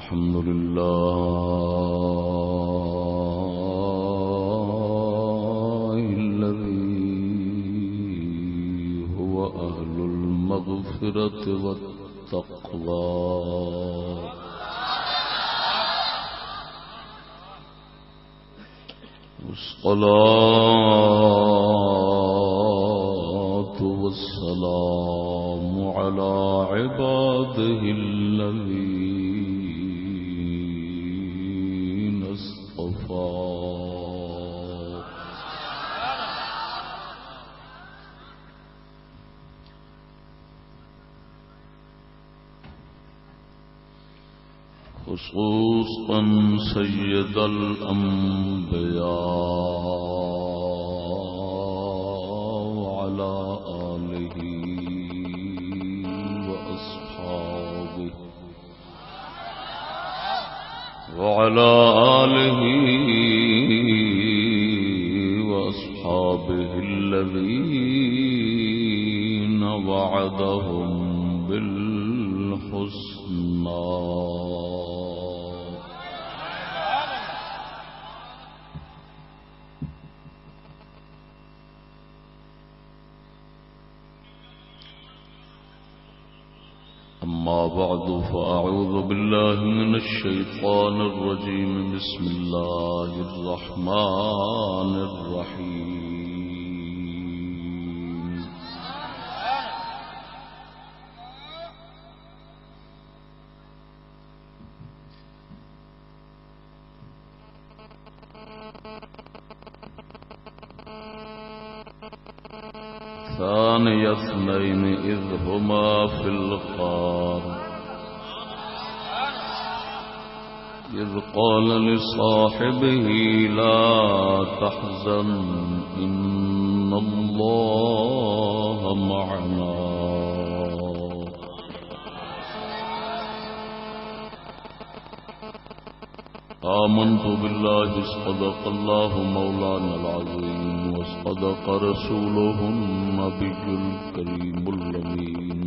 الحمد لله الذي هو أهل المغفرة والتقوى والصلاة والسلام على عباده الذين اصطفى خصوصا سيد الأنبياء وعلى آله وأصحابه الذين وعدهم بالحسنى أما بعد فأعوذ بالله من الشيطان الرجيم بسم الله الرحمن الرحيم ثاني اثنين إذ هما في الغار إذ قال لصاحبه لا تحزن إن الله معنا آمنت بالله صدق الله مولانا العظيم وصدق رسوله النبي الكريم الأمين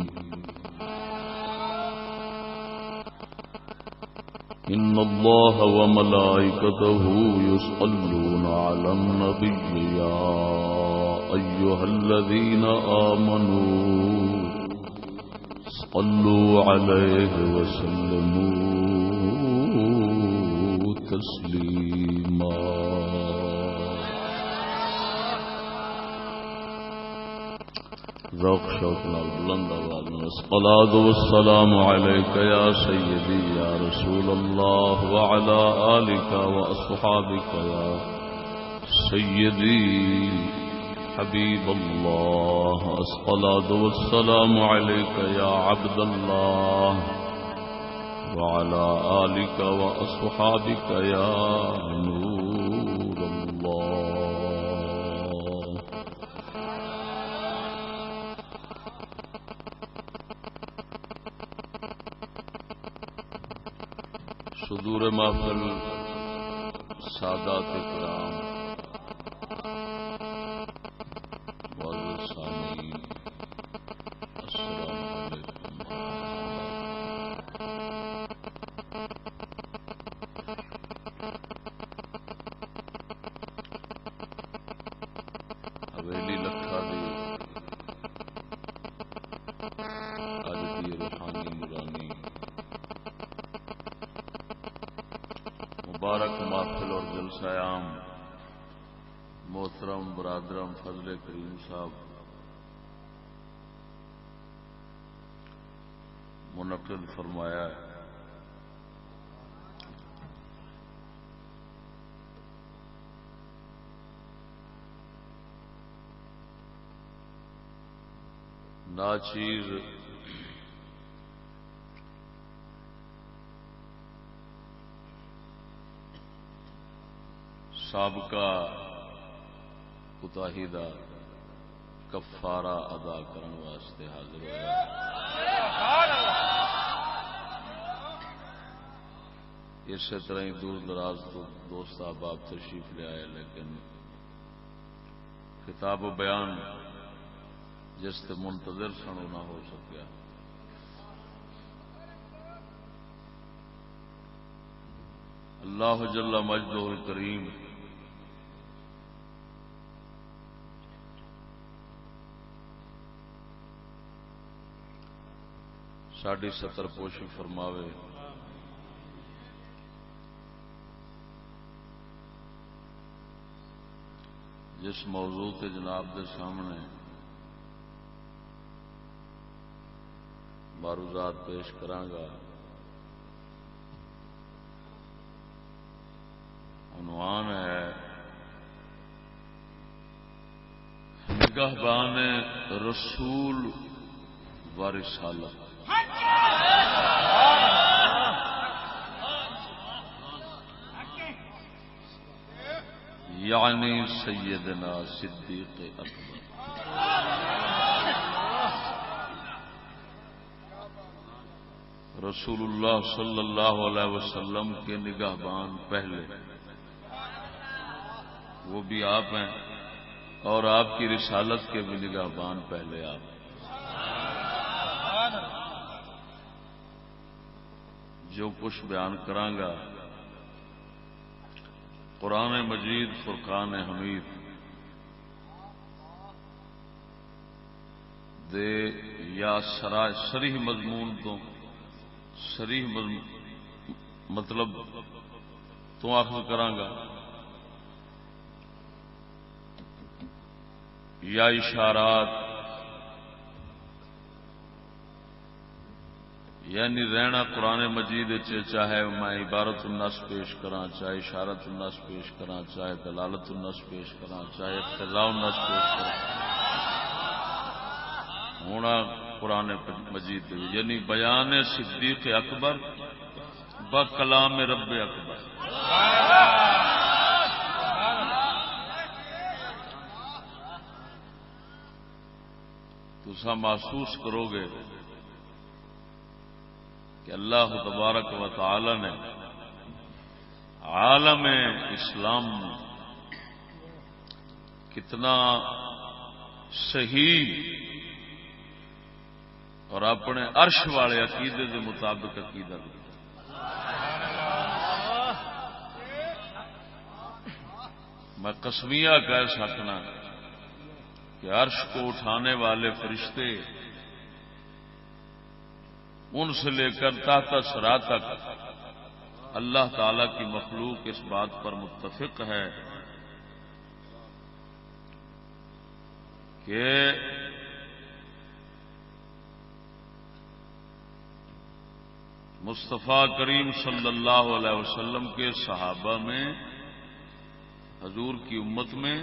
إن الله وملائكته يصلون على النبي يا أيها الذين آمنوا صلوا عليه وسلموا تسليما ذوق شوق نال بلند آواز میں الصلاة والسلام عليك يا سيدي يا رسول الله وعلى آلك وأصحابك يا سيدي حبيب الله الصلاة والسلام عليك يا عبد الله وعلى آلك وأصحابك يا نور الله صدور محفل سادات کرام معزز سامعین السلام حویلی لکھا دی اج دی روحانی نورانی مبارک محفل اور جلسہ عام محترم برادرم فضل کریم صاحب منعقد فرمایا ہے. ناچیز سابقہ کوتاہی دا کفارہ ادا کرنے واسطے حاضر ہوا. اسی طرح ہی دور دراز تو دوست احباب تشریف لے آئے لیکن خطاب و بیان جس سے منتظر سنو نہ ہو سکیا. اللہ جل مجدہ الکریم ساڈی ستر پوشی فرماوے، جس موضوع تے جناب دے سامنے معروضات پیش کرانگا عنوان ہے نگہبان رسول و رسالت، یعنی سیدنا صدیق اکبر رسول اللہ صلی اللہ علیہ وسلم کے نگہبان پہلے وہ بھی آپ ہیں، اور آپ کی رسالت کے بھی نگہبان پہلے آپ۔ جو کچھ بیان کرانگا قرآن مجید فرقان حمید دے یا صریح مضمون تو مطلب تو اخذ کرانگا یا اشارات، یعنی رہنا قرآن مجید چاہے میں عبارت النص پیش کراں، چاہے اشارت النص پیش کراں، چاہے دلالت النص پیش کراں، چاہے اقتضاء النص پیش کراں، ہونا قرآن مجید یعنی بیان صدیق اکبر با کلام رب اکبر۔ تسا محسوس کرو گے کہ اللہ تبارک و تعالی نے عالم اسلام میں کتنا صحیح اور اپنے عرش والے عقیدے کے مطابق عقیدہ دیا۔ میں قسمیہ کہہ سکنا کہ عرش کو اٹھانے والے فرشتے ان سے لے کر تحت ثری تک اللہ تعالی کی مخلوق اس بات پر متفق ہے کہ مصطفیٰ کریم صلی اللہ علیہ وسلم کے صحابہ میں، حضور کی امت میں،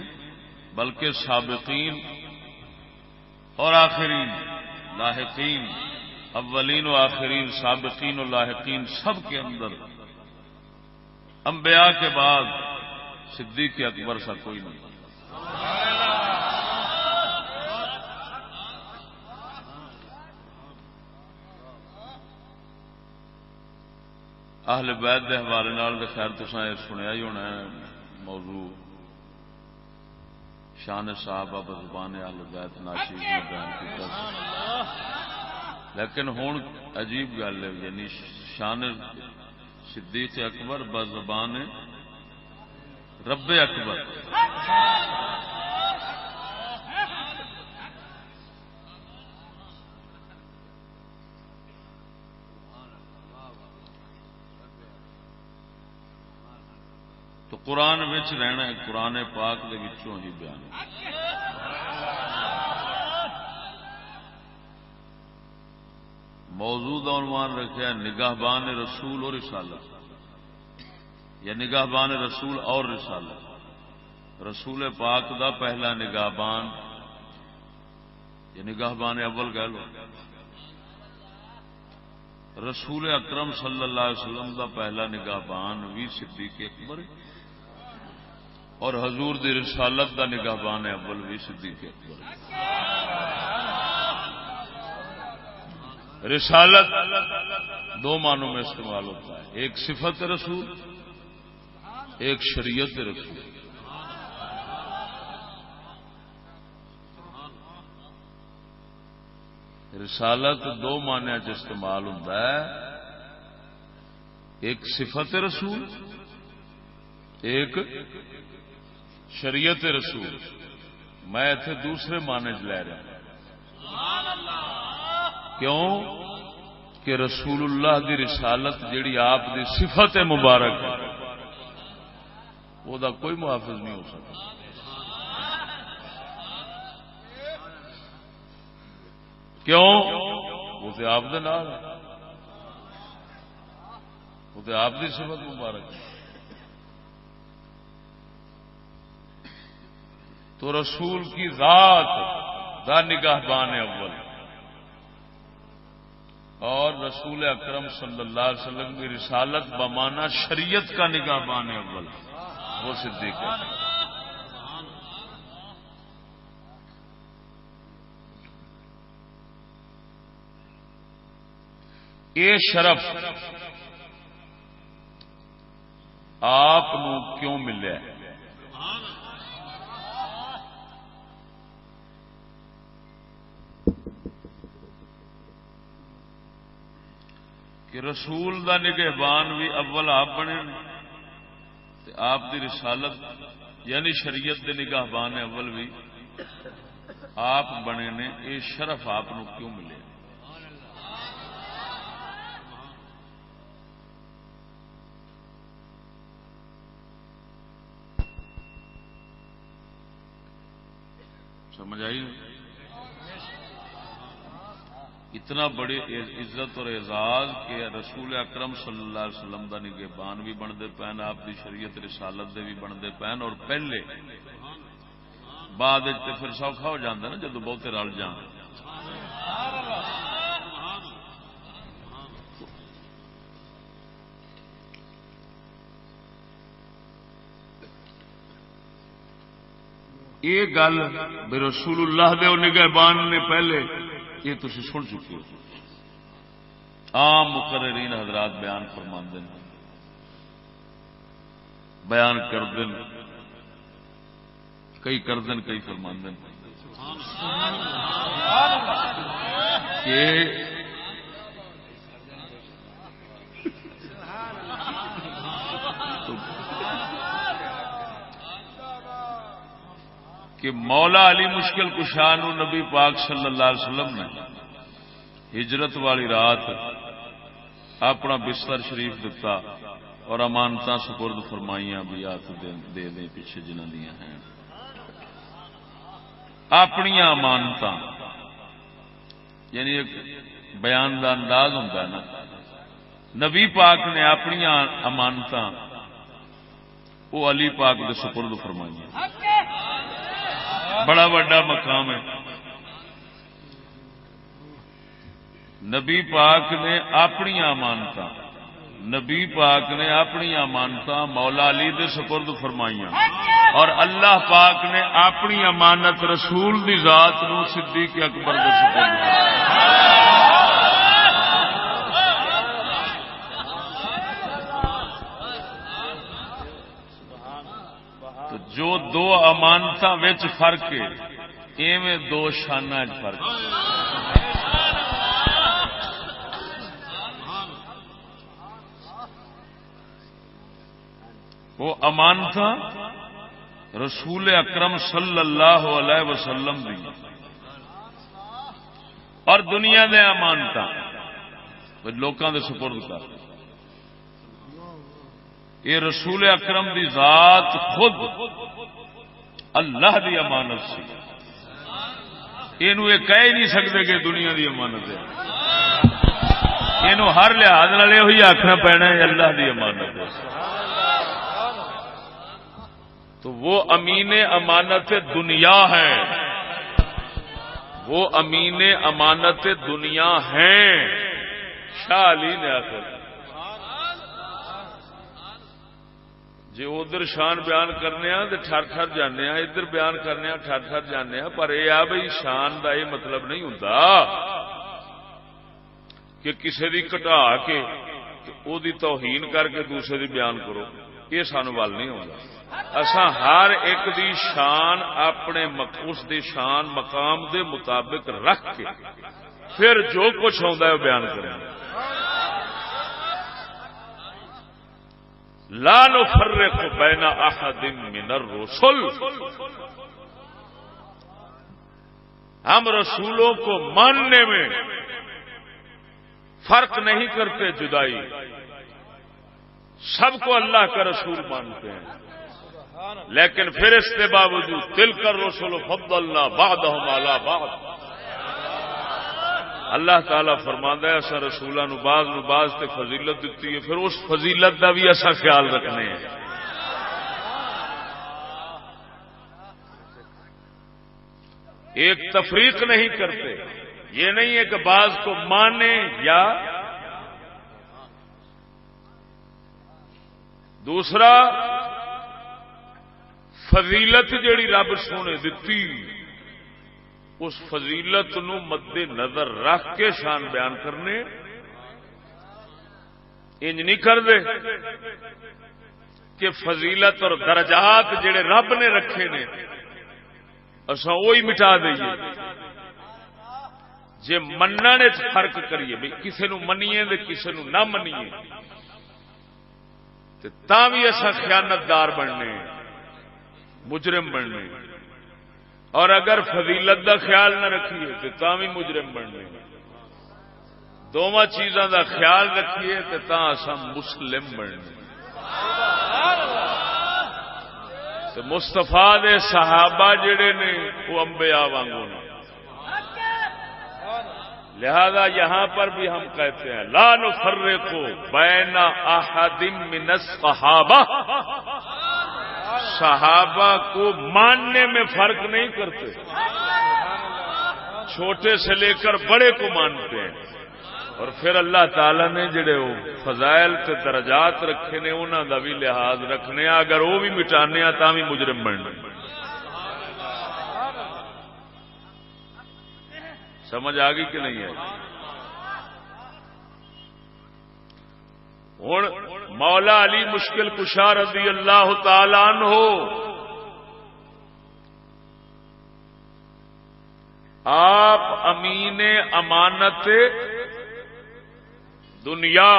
بلکہ سابقین اور آخرین، لاحقین، اولین و آخرین، سابقین و لاحقین، سب کے اندر انبیاء کے بعد صدیق اکبر سا کوئی نہیں۔ اہل بیت کے حوالے نال خیر تساں یہ سنیا ہی ہونا ہے موضوع شان صحابہ بزبان اہل بیت ناشیز میں بیان کیا، لیکن ہوں عجیب گل ہے، یعنی شان صدیق اکبر بزبان رب اکبر۔ تو قرآن وچ رہنا ہے، قرآن پاک دے وچوں ہی بیان ہے۔ موضوع کا عنوان رکھا ہے نگہبان رسول اور رسالت، یا نگہبان رسول اور رسالت۔ رسول پاک دا پہلا نگہبان یا نگہبان اول کہہ لو، رسول اکرم صلی اللہ علیہ وسلم دا پہلا نگہبان بھی صدیق اکبر، اور حضور دی رسالت دا نگہبان اول بھی صدیق اکبر۔ رسالت دو معنوں میں استعمال ہوتا ہے، ایک صفت رسول، ایک شریعت رسول۔ رسالت دو معنی استعمال ہوتا ہے، ایک صفت رسول ایک شریعت رسول، میں اتنے دوسرے معنی چ لے رہا کیوں کہ رسول اللہ دی رسالت جیڑی آپ دی صفت مبارک ہے وہ دا کوئی محافظ نہیں ہو سکتا. کیوں؟ وہ تو آپ دے نال، وہ تو آپ دی صفت مبارک ہے. تو رسول کی ذات دا نگہبان اول اور رسول اکرم صلی اللہ علیہ وسلم کی رسالت بمانا شریعت کا نگہبان اول وہ صدیق ہے. یہ شرف آپ کیوں ملے؟ کہ رسول دا نگہبان بھی اول آپ بنے، آپ دی رسالت یعنی شریعت دے نگہبان اول بھی آپ بنے نے. یہ شرف آپ کیوں ملے؟ سمجھ آئی؟ اتنا بڑی عزت اور اعزاز کہ رسول اکرم صلی اللہ علیہ وسلم دا نگہبان بھی بنتے پین، آپ دی شریعت رسالت دے بھی بنتے پین. اور پہلے بعد پھر سوکھا ہو جاتا نا جدو بہتے رل جان. یہ گل بے رسول اللہ دے نگہبان نے پہلے یہ تھی سن چکے ہو. عام مقررین حضرات بیان فرماندے ہیں، بیان کردے ہیں، کئی کردے ہیں کئی فرماندے ہیں کہ مولا علی مشکل کشا نو نبی پاک صلی اللہ علیہ وسلم نے ہجرت والی رات اپنا بستر شریف دتا اور امانت سپرد فرمائیاں بھی ہاتھ دے دیں پیچھے جنہ دیا ہیں. اپنی امانت یعنی ایک بیان کا انداز ہوتا ہے نا. نبی پاک نے اپنی امانت وہ علی پاک دے سپرد فرمائیاں. بڑا بڑا مقام ہے. نبی پاک نے اپنی امانت نبی پاک نے اپنی امانت مولا علی دے سپرد فرمائیاں اور اللہ پاک نے اپنی امانت رسول دی ذات نو صدیق اکبر دے سپرد فرمائی. تو جو دو امانتاں وچ فرق ہے ایویں دو شاناں وچ فرق ہے. وہ امانت رسول اکرم صلی اللہ علیہ وسلم دی اور دنیا دے امانت لوکاں دے سپرد کر. یہ رسول اکرم دی ذات خود اللہ دی امانت سی. یہ کہہ ہی نہیں سکتے کہ دنیا دی امانت ہے. یہ ہر لحاظ نال یہ آخنا پینا ہے اللہ دی امانت ہے. تو وہ امین امانت دنیا ہے، وہ امین امانت دنیا ہیں. شاہ علی نے آخر جی ادھر شان بیان کرنے تو ٹھر ٹھر جانے، ادھر بیان کرنے ٹھر ٹھر جانے، پر یہ آ بھائی شان کا یہ مطلب نہیں ہوتا کہ کسی دی گھٹا کے او دی توہین کر کے دوسرے دی بیان کرو. یہ سانو وال نہیں ہوتا. اساں ہر ایک دی شان اپنے اس دی شان مقام دے مطابق رکھ کے پھر جو کچھ ہوندا ہے وہ بیان کرنا. لا نفرق بین احد من الرسل، ہم رسولوں کو ماننے میں فرق نہیں کرتے، جدائی، سب کو اللہ کا رسول مانتے ہیں، لیکن پھر اس کے باوجود تلک الرسل فضلنا بعضهم علی بعض، اللہ تعالی فرماندا ہے اساں رسولاں نو بعض تے فضیلت دتی ہے، پھر اس فضیلت دا بھی اساں خیال رکھنے ہیں۔ ایک تفریق نہیں کرتے، یہ نہیں ہے کہ بعض کو مانے یا دوسرا فضیلت جیڑی رب سونے دتی اس فضیلت نو مد نظر رکھ کے شان بیان کرنے، انج نہیں کر دے کہ فضیلت اور درجات جڑے رب نے رکھے نے اساں وہی مٹا دئیے، جے مننے فرق کریے بھی کسے نو منیے تے کسے نو نہ منیے تے تاں وی اساں خیانتدار بننے، مجرم بننے، اور اگر فضیلت دا خیال نہ رکھیے تو تاں بھی مجرم بننے، دونوں چیزاں دا خیال رکھیے تو تاں اساں مسلم بننے۔ تو مصطفیٰ دے صحابہ جڑے نے وہ انبیاء وانگو نے، لہذا یہاں پر بھی ہم کہتے ہیں لا نفرق بین احد من الصحابہ، صحابہ کو ماننے میں فرق نہیں کرتے، چھوٹے سے لے کر بڑے کو مانتے ہیں، اور پھر اللہ تعالی نے جڑے وہ فضائل تے درجات رکھے نے انہاں دا بھی لحاظ رکھنے، اگر وہ بھی مٹانے تاں بھی مجرم بننے۔ سمجھ آ گئی کہ نہیں ہے؟ ہن مولا علی مشکل کشا رضی اللہ تعالی عنہ آپ امین امانت دنیا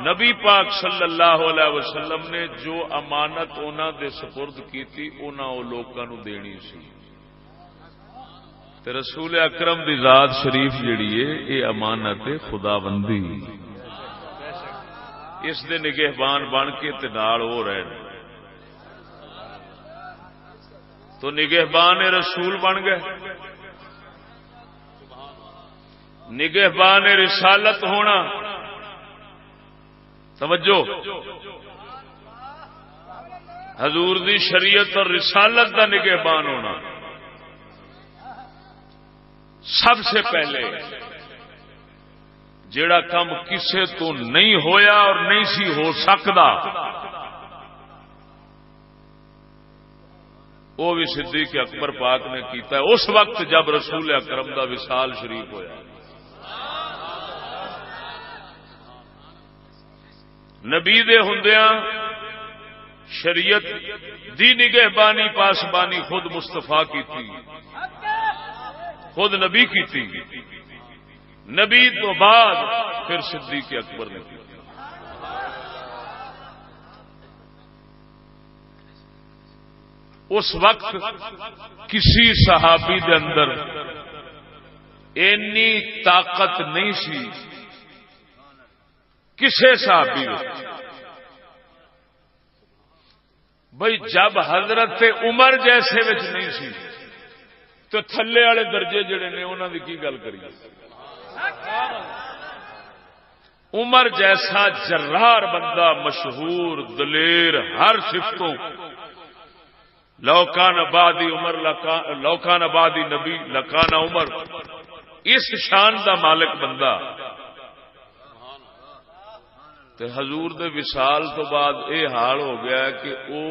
نبی پاک صلی اللہ علیہ وسلم نے جو امانت انہاں دے سپرد کیتی انہاں او لوکاں نو دینی سی، تے رسول اکرم دی ذات شریف جڑی ہے یہ امانت خداوندی، اس دے نگہبان بن کے تے نال ہو رہے ہیں، تو نگہبان رسول بن گئے، نگہبان رسالت ہونا، توجہ، حضور دی شریعت اور رسالت دا نگہبان ہونا، سب سے پہلے جیڑا کم کسے تو نہیں ہویا اور نہیں سی ہو سکتا وہ بھی صدیق اکبر پاک نے کیتا ہے اس وقت جب رسول اکرم دا وصال شریف ہویا۔ نبی دے ہوندیاں شریعت دی نگہبانی پاسبانی خود مصطفیٰ کی تھی، خود نبی کی تھی، نبی تو بعد پھر صدیق اکبر نے کی۔ اس وقت کسی صحابی دے اندر اینی طاقت نہیں سی، کسے صحابی دے بھئی جب حضرت عمر جیسے وچ نہیں سی تو تھلے والے درجے جڑے نے انہاں دی کی گل کریے۔ عمر جیسا جرار بندہ، مشہور، دلیر، ہر صفتوں، لوکان بعدی عمر لوکان بعدی نبی لکان عمر، اس شان دا مالک بندہ تے حضور دے وصال تو بعد اے حال ہو گیا کہ او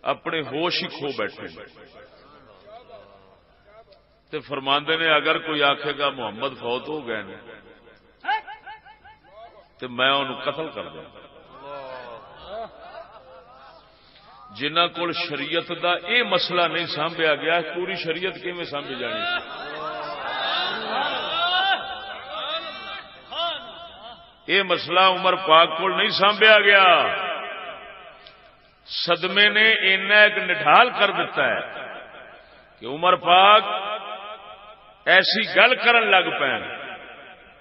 اپنے ہوش ہی کھو بیٹھے، تے فرماندے نے اگر کوئی آکھے گا محمد فوت ہو گئے نے تو میں انہوں قتل کر دوں۔ جنہ کول شریعت دا اے مسئلہ نہیں سامبیا گیا، پوری شریعت کیویں سامبھی جانی سی؟ یہ مسئلہ عمر پاک کو نہیں سانبھیا گیا. صدمے نے اینا ایک نڈھال کر دیتا ہے کہ عمر پاک ایسی گل کرن لگ پے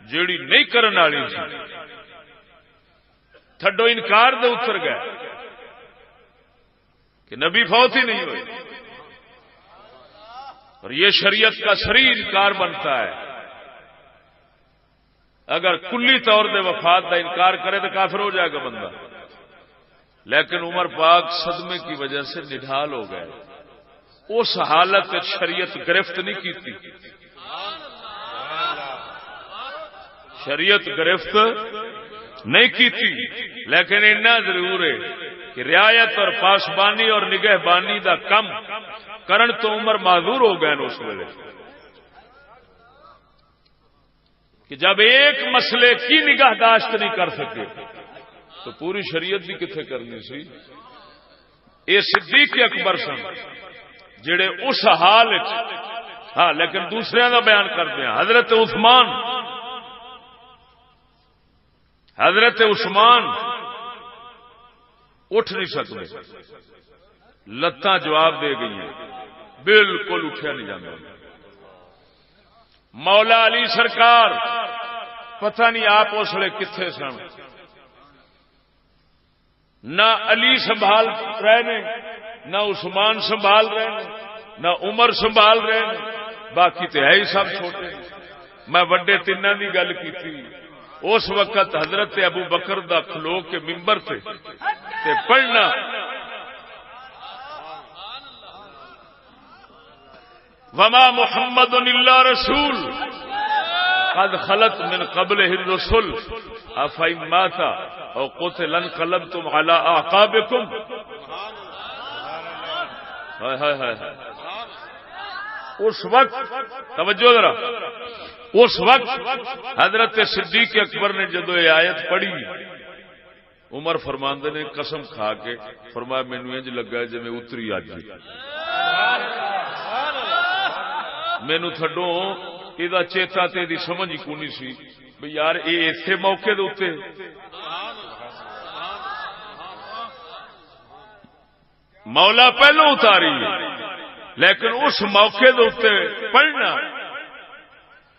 جیڑی نہیں کرن والی سی. تھڈو انکار دے اتر گئے کہ نبی فوت ہی نہیں ہوئے، اور یہ شریعت کا صریح انکار بنتا ہے. اگر کلی طور دے وفات کا انکار کرے تو کافر ہو جائے گا بندہ. لیکن عمر پاک صدمے کی وجہ سے نڈھال ہو گئے. اس حالت شریعت گرفت نہیں کی تھی. شریعت گرفت نہیں کی تھی، لیکن اتنا ضرور ہے کہ رعایت اور پاسبانی اور نگہبانی دا کم کرن تو عمر معذور ہو گئے اس ویلے کہ جب ایک مسئلے کی نگہداشت نہیں کر سکے تو پوری شریعت بھی کتنے کرنی سی. یہ صدیق اکبر سن جڑے اس حال ہاں، لیکن دوسرے کا بیان کرتے ہیں. حضرت عثمان اٹھ نہیں سکتے، لتاں جواب دے گئی ہیں، بالکل اٹھیا نہیں جاتا. مولا علی سرکار پتہ نہیں آپ اس لیے کتنے سن. نہ علی سنبھال رہے نے، نہ عثمان سنبھال رہے نے، نہ عمر سنبھال رہے ہیں. باقی تو ہے ہی سب چھوٹے. میں وڈے تینوں کی گل کی تھی. اس وقت حضرت ابو بکر دا کھلو کے ممبر تے پڑھنا وما محمد الا رسول قد خلت من قبلہ الرسل افإن مات او قتل انقلبتم على اعقابکم. اس وقت توجہ ذرا، اس وقت حضرت صدیق اکبر نے جدو یہ آیت پڑھی، عمر فرماندے نے قسم کھا کے فرمایا مینوں انج لگا جی میں اتری اج. مینوں تھڈو یہ چیتا تے دی سمجھ ہی کونی سی بھئی یار یہ ایسے موقع دے اوتے مولا پہلو اتاری ہے، لیکن اس موقع دے اوتے پڑھنا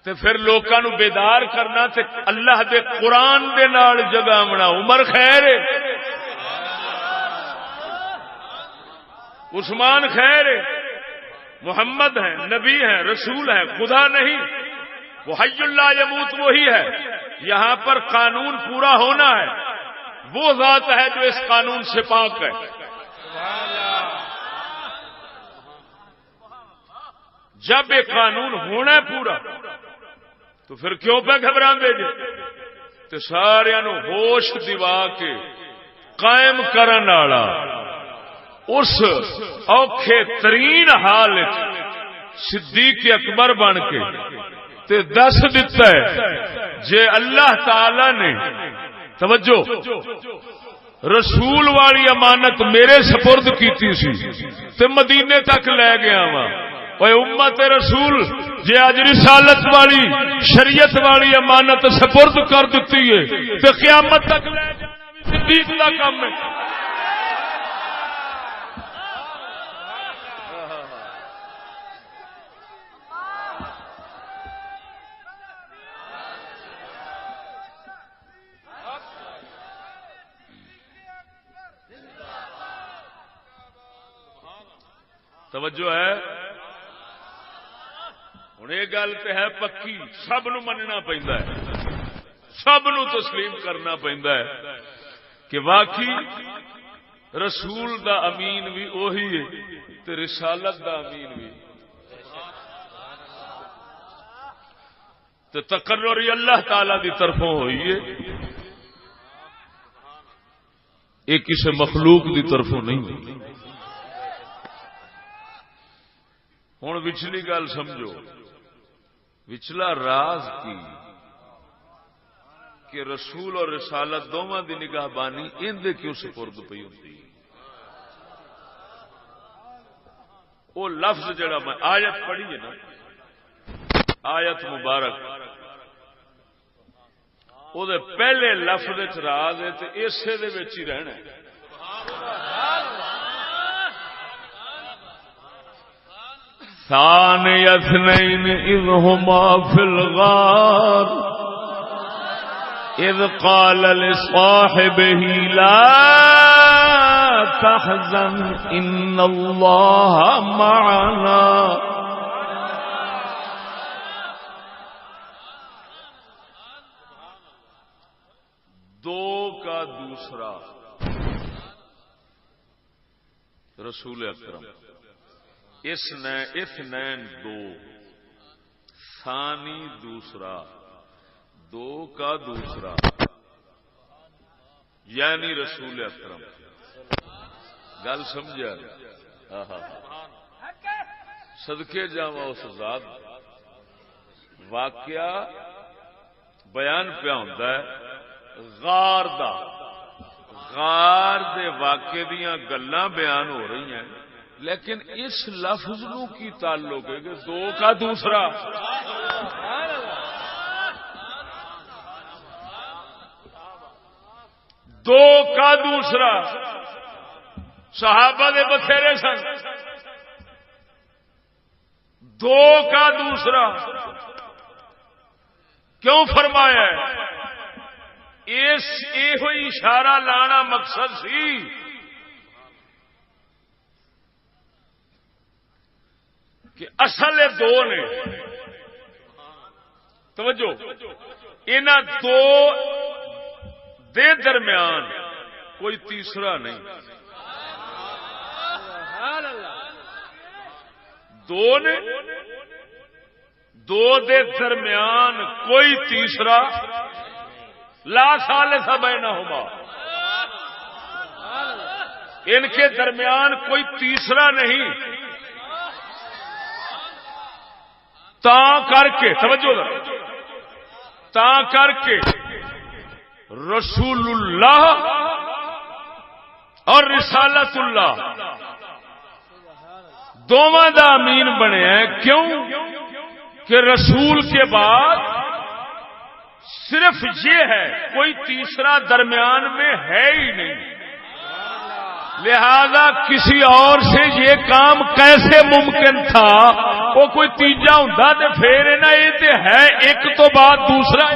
تے پھر لوکاں نو بیدار کرنا تے اللہ دے قرآن دے نال جگاونا. عمر خیر ہے، عثمان خیر ہے، محمد ہے، نبی ہے، رسول ہے، خدا نہیں. وہ حی لا یموت وہی ہے. یہاں پر قانون پورا ہونا ہے. وہ ذات ہے جو اس قانون سے پاک ہے. جب یہ قانون ہونا ہے پورا تو پھر کیوں پہ گھبراندے جے؟ تو سارے نو ہوش دیوا کے قائم کرن والا اس اوکھے ترین حال صدیق اکبر بن کے تے دس دیتا ہے جے اللہ تعالی نے توجہ رسول والی امانت میرے سپرد کیتی سی تے مدینے تک لے گیا وا. اوے امت رسول جے اج رسالت والی شریعت والی امانت سپرد کر دیتی ہے تے قیامت تک لے جانا بھی صدیق دا کام ہے. توجہ ہے. ہوں یہ گل تو ہے پکی، سب نو مننا پہنتا ہے، سب نو تسلیم کرنا پہنتا ہے کہ واقعی رسول دا امین بھی وہی ہے تے رسالت دا امین بھی. تے تقرری اللہ تعالی دی طرفوں ہوئی ہے، یہ کسی مخلوق دی طرفوں نہیں ہوئی. ہوں وچلی گل سمجھو، وچلا راز کی کہ رسول اور رسالت دونوں دی نگاہ بانی اندے کیوں سپرد پئی ہوتی. وہ لفظ جڑا میں آیت پڑھی ہے نا، آیت مبارک وہ پہلے لفظ راز ہے تو اسے دے وچ ہی رہنا ہے. ثانی اثنین اذ ہما فی الغار اذ قال لصاحبه لا تحزن ان اللہ معنا. دو کا دوسرا رسول اکرم اثنین دو، ثانی دوسرا، دو کا دوسرا یعنی رسول اکرم. گل سمجھا؟ صدقے جاواں اس ذات واقعہ بیان پیا ہوندا ہے غار دا، غار دے واقعے دیاں گلاں بیان ہو رہی ہیں، لیکن اس لفظ نو کی تعلق ہے کہ دو کا دوسرا. دو کا دوسرا صحابہ دے بتھیرے سن، دو کا دوسرا کیوں فرمایا ہے؟ اس یہ اشارہ لانا مقصد سی کہ اصل دو نے. توجہ، انہاں دو دے درمیان کوئی تیسرا نہیں. دو نے، دو دے درمیان کوئی تیسرا لا ثالث بینہما، ان کے درمیان کوئی تیسرا نہیں. تا کر کے توجہ تا کر کے رسول اللہ اور رسالت اللہ دونوں دا امین بنے ہیں. کیوں کہ رسول کے بعد صرف یہ ہے، کوئی تیسرا درمیان میں ہے ہی نہیں. لہذا کسی اور سے یہ کام کیسے ممکن تھا؟ وہ کوئی تیجا ہوں تو پھر نہ یہ تے ہے ایک تو بعد دوسرا.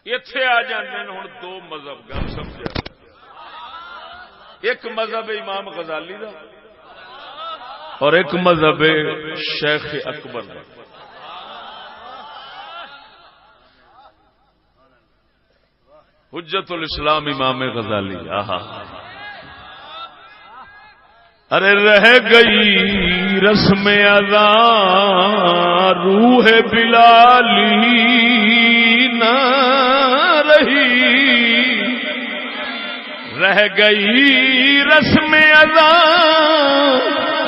اتے آ جاندے ہوں دو مذہب. گل سمجھا؟ ایک مذہب امام غزالی دا اور ایک مذہب شیخ اکبر دا. حجت الاسلام امام غزالی. ارے رہ گئی رسم ادا روح بلالی نہ رہی، رہ گئی رسم ادا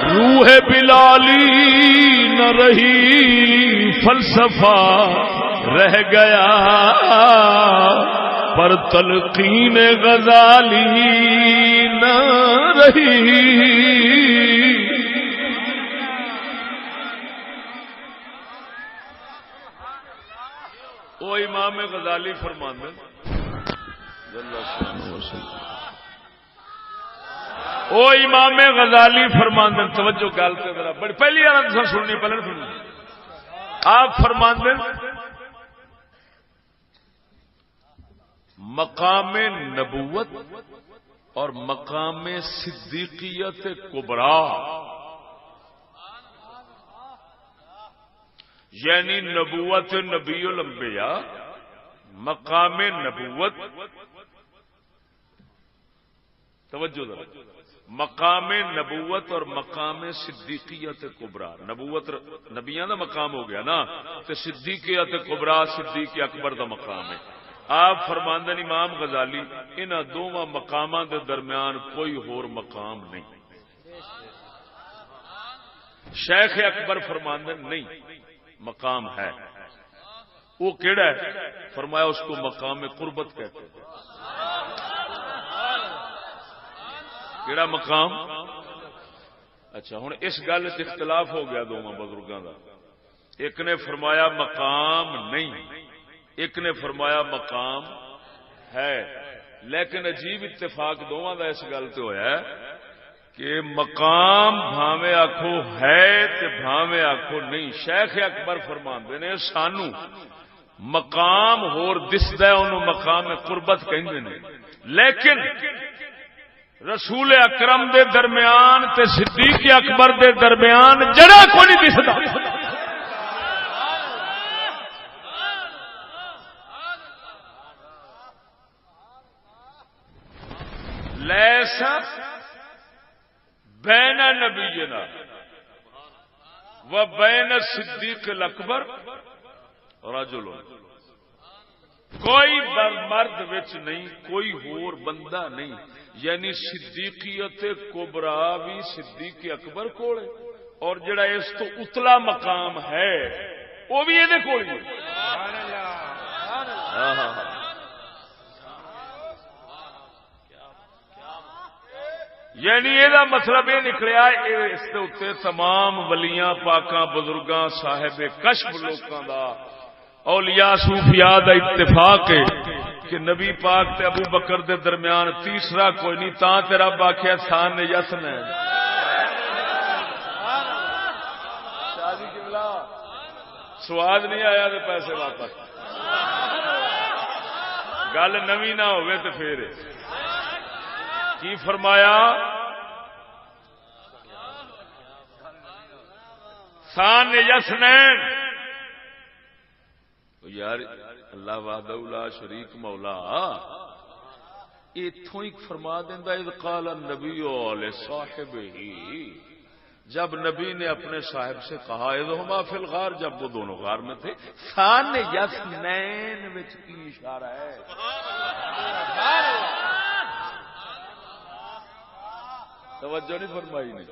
روح بلالی نہ رہی، فلسفہ رہ گیا پر تلقین غزالی نہ رہی. وہ امام غزالی فرماندے، وہ امام غزالی فرماندے، توجہ گل تے ذرا بڑی پہلی بار سننی پہلے سننی. آپ فرماندے مقام نبوت اور مقام صدیقیت کبرا، یعنی نبوت نبی الانبیاء، مقام نبوت، توجہ ذرا، مقام نبوت اور مقام صدیقیت کبرا. نبوت نبیاں دا مقام ہو گیا نا، تے صدیقیت کبرا صدیق اکبر دا مقام ہے. آپ فرماندن امام غزالی انہاں دونوں مقامات دے درمیان کوئی اور مقام نہیں. شیخ اکبر فرماندن نہیں، مقام ہے. وہ کیڑا ہے؟ فرمایا اس کو مقام قربت کہتے ہیں. کیڑا مقام؟ اچھا ہوں اس گل چ اختلاف ہو گیا دونوں بزرگوں کا. ایک نے فرمایا مقام نہیں، ایک نے فرمایا مقام ہے. لیکن عجیب اتفاق دونوں کا اس گل سے ہوا ہے کہ مقام بھاویں آخو ہے تے بھاویں آخو نہیں. شیخ اکبر فرماندے نے سانو مقام ہور دسدا ہے، انہوں مقام قربت کہندے نے، لیکن رسول اکرم دے درمیان تے صدیق اکبر دے درمیان جڑا کوئی نہیں دسدا. لیسا بین نبینا و بین صدیق الاکبر رجل، کوئی مرد وچ نہیں، کوئی ہور بندہ نہیں. یعنی صدیقیت کبرا بھی صدیق اکبر کول ہے، اور جڑا اس تو اتلا مقام ہے وہ بھی یہ کول ہے. یعنی یہ مطلب یہ نکلیا اس کے اتنے تمام ولیاں پاکاں بزرگاں صاحب کشف لوکاں دا اولیاء صوفیاء دا اتفاق ہے کہ نبی پاک تے ابو بکر دے درمیان تیسرا کوئی نہیں. تاں تے رب آکھیا سان نے یسن ہے. شادی قبلہ سواد نہیں آیا تے پیسے واپس. گل نویں نہ ہوئے تے پھر کی فرمایا سان یسنین. یار اللہ وحدہ لا شریک مولا اتوں ہی فرما دینا اذ قال النبی لصاحبہ، جب نبی نے اپنے صاحب سے کہا اذ ہما فی الغار، جب وہ دونوں غار میں تھے. سان یسنین وچ کی اشارہ ہے؟ توجہ نہیں فرمائی نے.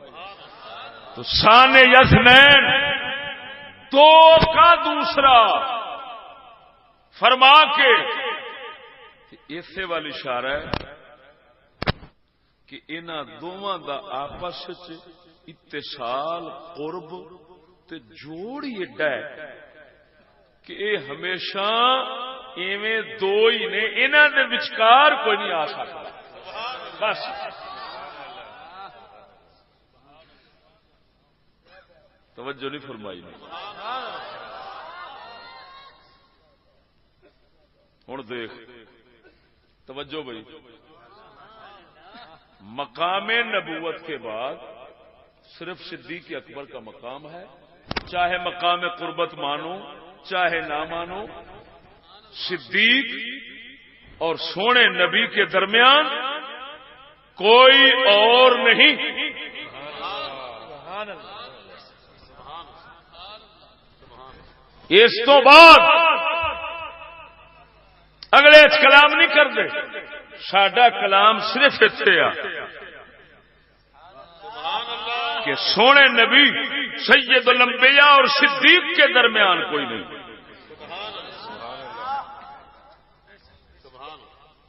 تو سان یسنین دو کا دوسرا فرما کے اسے والی اشارہ ہے کہ انہاں دونوں دا آپس اتصال قرب تے جوڑ ہی ایڈا ہے کہ اے ہمیشہ ایویں دو ہی نے، انہاں دے وچکار کوئی نہیں آ سکتا. بس توجہ نہیں فرمائی نے. ہوں دیکھ توجہ بھائی، مقام نبوت کے بعد صرف صدیق اکبر کا مقام ہے. چاہے مقام قربت مانو چاہے نہ مانو، صدیق اور سونے نبی کے درمیان کوئی اور نہیں. اس تو بعد اگلے کلام نہیں کرتے. ساڈا کلام صرف اتنے آ کہ سونے نبی سید الانبیاء اور صدیق کے درمیان کوئی نہیں.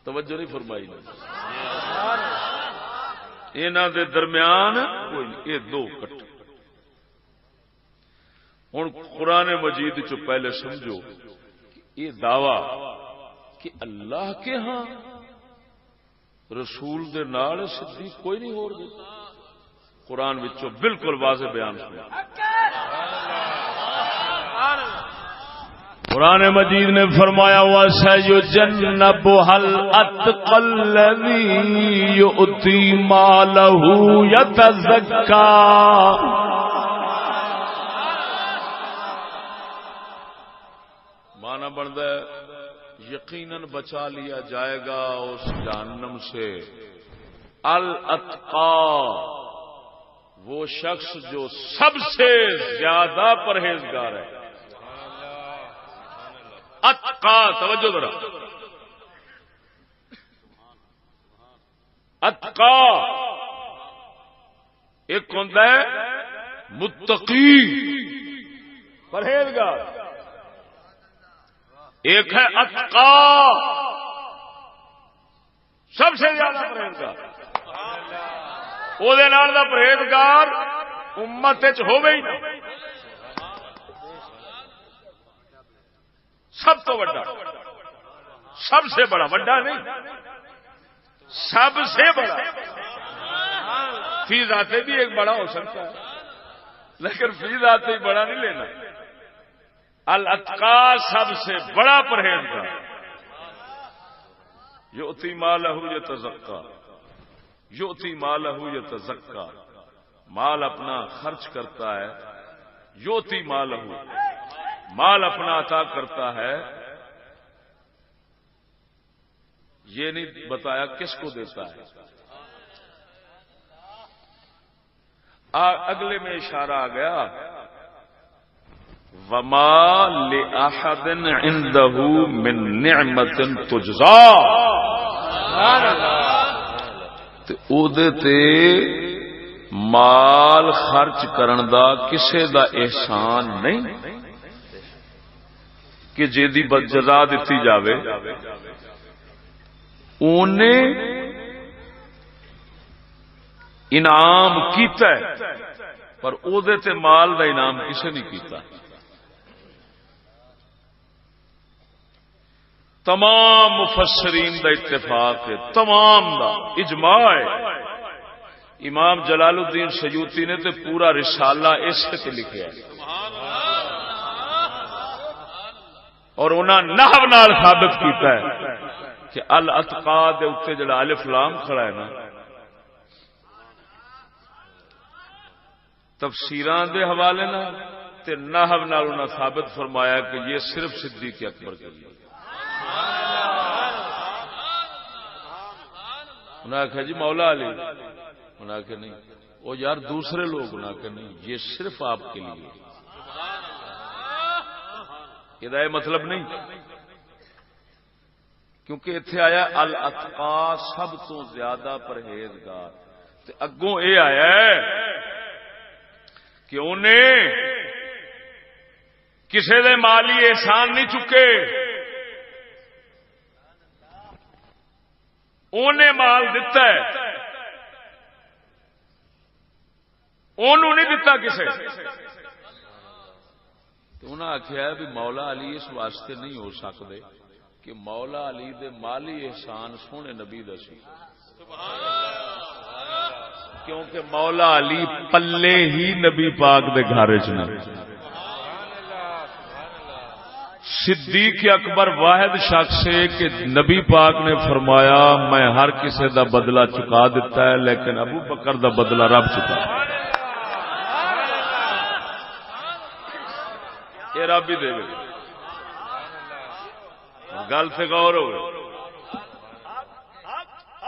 توجہ نہیں فرمائی نے. انہاں دے درمیان کوئی نہیں، یہ دو کٹھے. ہوں قرآن مجید چ پہلے سمجھو یہ دعوی کہ اللہ کے ہاں رسول دے نال صدیق کوئی نہیں ہو رہا، قرآن وچوں بالکل واضح بیان سنا. قرآن مجید نے فرمایا وَسَيُجَنَّبُهَا الْأَتْقَى الَّذِي يُؤْتِي مَالَهُ يَتَزَكَّى. معنی بنتا ہے یقیناً بچا لیا جائے گا اس جہنم سے الاتقا، وہ شخص جو سب سے زیادہ پرہیزگار ہے. اتقا توجہ ذرا، اتقا ایک ہوتا ہے متقی پرہیزگار، ایک ہے اتقا سب سے زیادہ پرہیزگار. وہ پرہیزگار امت ہوے ہی نہ سب تو بڑا، سب سے بڑا، بڑا نہیں سب سے بڑا، فی ذاتے بھی ایک بڑا ہو سکتا ہے لیکن فی ذاتے ہی بڑا نہیں لینا. الاتقا سب سے بڑا پرہیزگار، یؤتی مالہ یتزکا، یؤتی مالہ یتزکا، مال اپنا خرچ کرتا ہے، یؤتی مالہ، مال اپنا عطا کرتا ہے. یہ نہیں بتایا کس کو دیتا ہے. اگلے میں اشارہ آ گیا وما لأحد عنده من نعمت تجزا، او دے تے مال خرچ کرن دا کسے دا احسان نہیں کہ جیدی جزا دتی جاوے. اونے انعام کیتا ہے پر او دے تے مال دا انعام کسے نہیں کیتا. تمام مفسرین دا اتفاق ہے، تمام دا اجماع ہے. امام جلال الدین سیوطی نے تے پورا رسالہ اس تے لکھیا ہے اور انہاں نحو نال ثابت کیتا ہے کہ الاتقا دے اوتے جڑا الف لام کھڑا ہے نا، تفسیراں دے حوالے نال تے نحو نال انہاں ثابت فرمایا کہ یہ صرف صدیق اکبر کے لیے. انہوں نے آخیا جی مولا علی، انہوں نے آخیا نہیں، وہ یار دوسرے لوگ، انہوں نے آخیا نہیں، یہ صرف آپ کے لیے. یہ مطلب نہیں کیونکہ اتنے آیا الاتقا سب تو زیادہ پرہیزگار، تے اگوں اے آیا ہے کہ انہیں کسی دے مالی احسان نہیں چکے، انہیں مال دیتا ہے، انہوں نہیں دیتا کسے. تو انہوں نے آخیا بھی مولا علی اس واسطے نہیں ہو سکتے کہ مولا علی دے مالی احسان سونے نبی دا سی، کیونکہ مولا علی پلے ہی نبی پاک دے گھر چ نہ. صدیق اکبر واحد شخص ہے کہ نبی پاک نے فرمایا میں ہر کسی دا بدلہ چکا دیتا ہے لیکن ابو بکر دا بدلہ رب چکا. یہ رب ہی دے گا. گل سے غور ہو.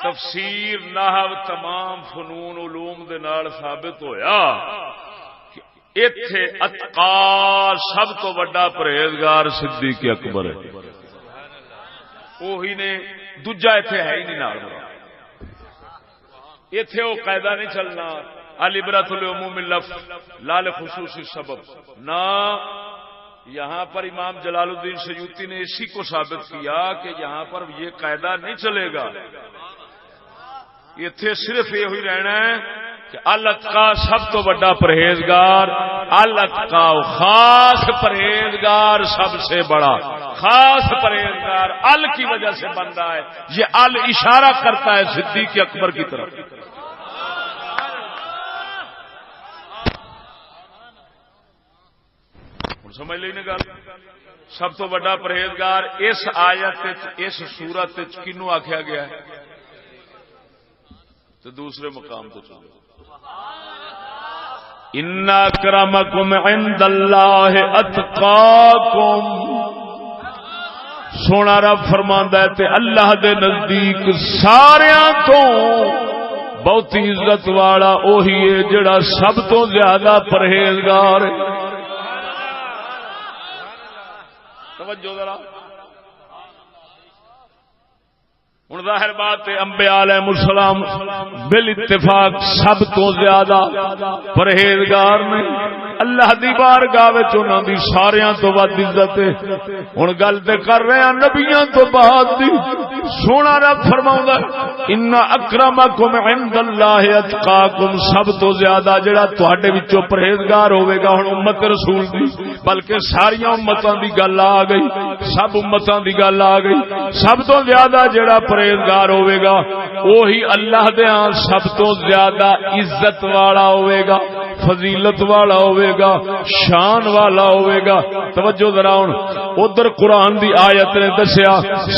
تفسیر نحو تمام فنون علوم دے نال ثابت ہویا ایتھے اتقا سب تو بڑا پرہیزگار صدیق اکبر ہے. وہی نے دوجا ایتھے ہے ہی نہیں نال. ایتھے وہ قاعدہ نہیں چلنا العبرۃ لعموم اللفظ لا لخصوص السبب نہ. یہاں پر امام جلال الدین سیوطی نے اسی کو ثابت کیا کہ یہاں پر یہ قاعدہ نہیں چلے گا. ایتھے صرف یہ ہوئی رہنا ہے کہ الاتقا سب تو بڑا پرہیزگار، الاتقا خاص پرہیزگار سب سے بڑا، خاص پرہیزگار ال کی وجہ سے بن رہا ہے. یہ ال اشارہ کرتا ہے صدیق اکبر کی طرف. سمجھ لئی نا گل. سب تو بڑا پرہیزگار اس آیت اس سورت کنو آخیا گیا ہے تو دوسرے مقام تو چلو ان اکرمکم عند اللہ اتقاکم. سونا رب فرماندا ہے تے اللہ دے نزدیک ساریاں تو بہت عزت والا اوہی ہے جڑا سب تو زیادہ پرہیزگار ہے. توجہ ذرا. ہن ظاہر بات ہے انبیاء علیہ السلام بالاتفاق سب تو زیادہ پرہیزگار نے. اللہ دی بارگاہ وچ انہاں دی ساریاں تو ود عزت ہے. ہن گل تے کر رہے ہیں نبیاں تو بعد دی. سونا رب فرماؤں ان اکرمکم عند اللہ اتقاکم، سب تو زیادہ جڑا تواڈے وچوں پرہیزگار ہوے گا، ہن امت رسول دی بلکہ ساری امتاں دی گل آ گئی، سب امتاں دی گل آ گئی، سب تو زیادہ جڑا پرہیزگار ہوے گا وہی اللہ دے ہاں سب تو زیادہ عزت والا ہوے گا، فضیلت والا ہوے گا، شان والا ہوے گا۔ توجہ ذرا ہن ادھر قرآن دی آیت نے دسیا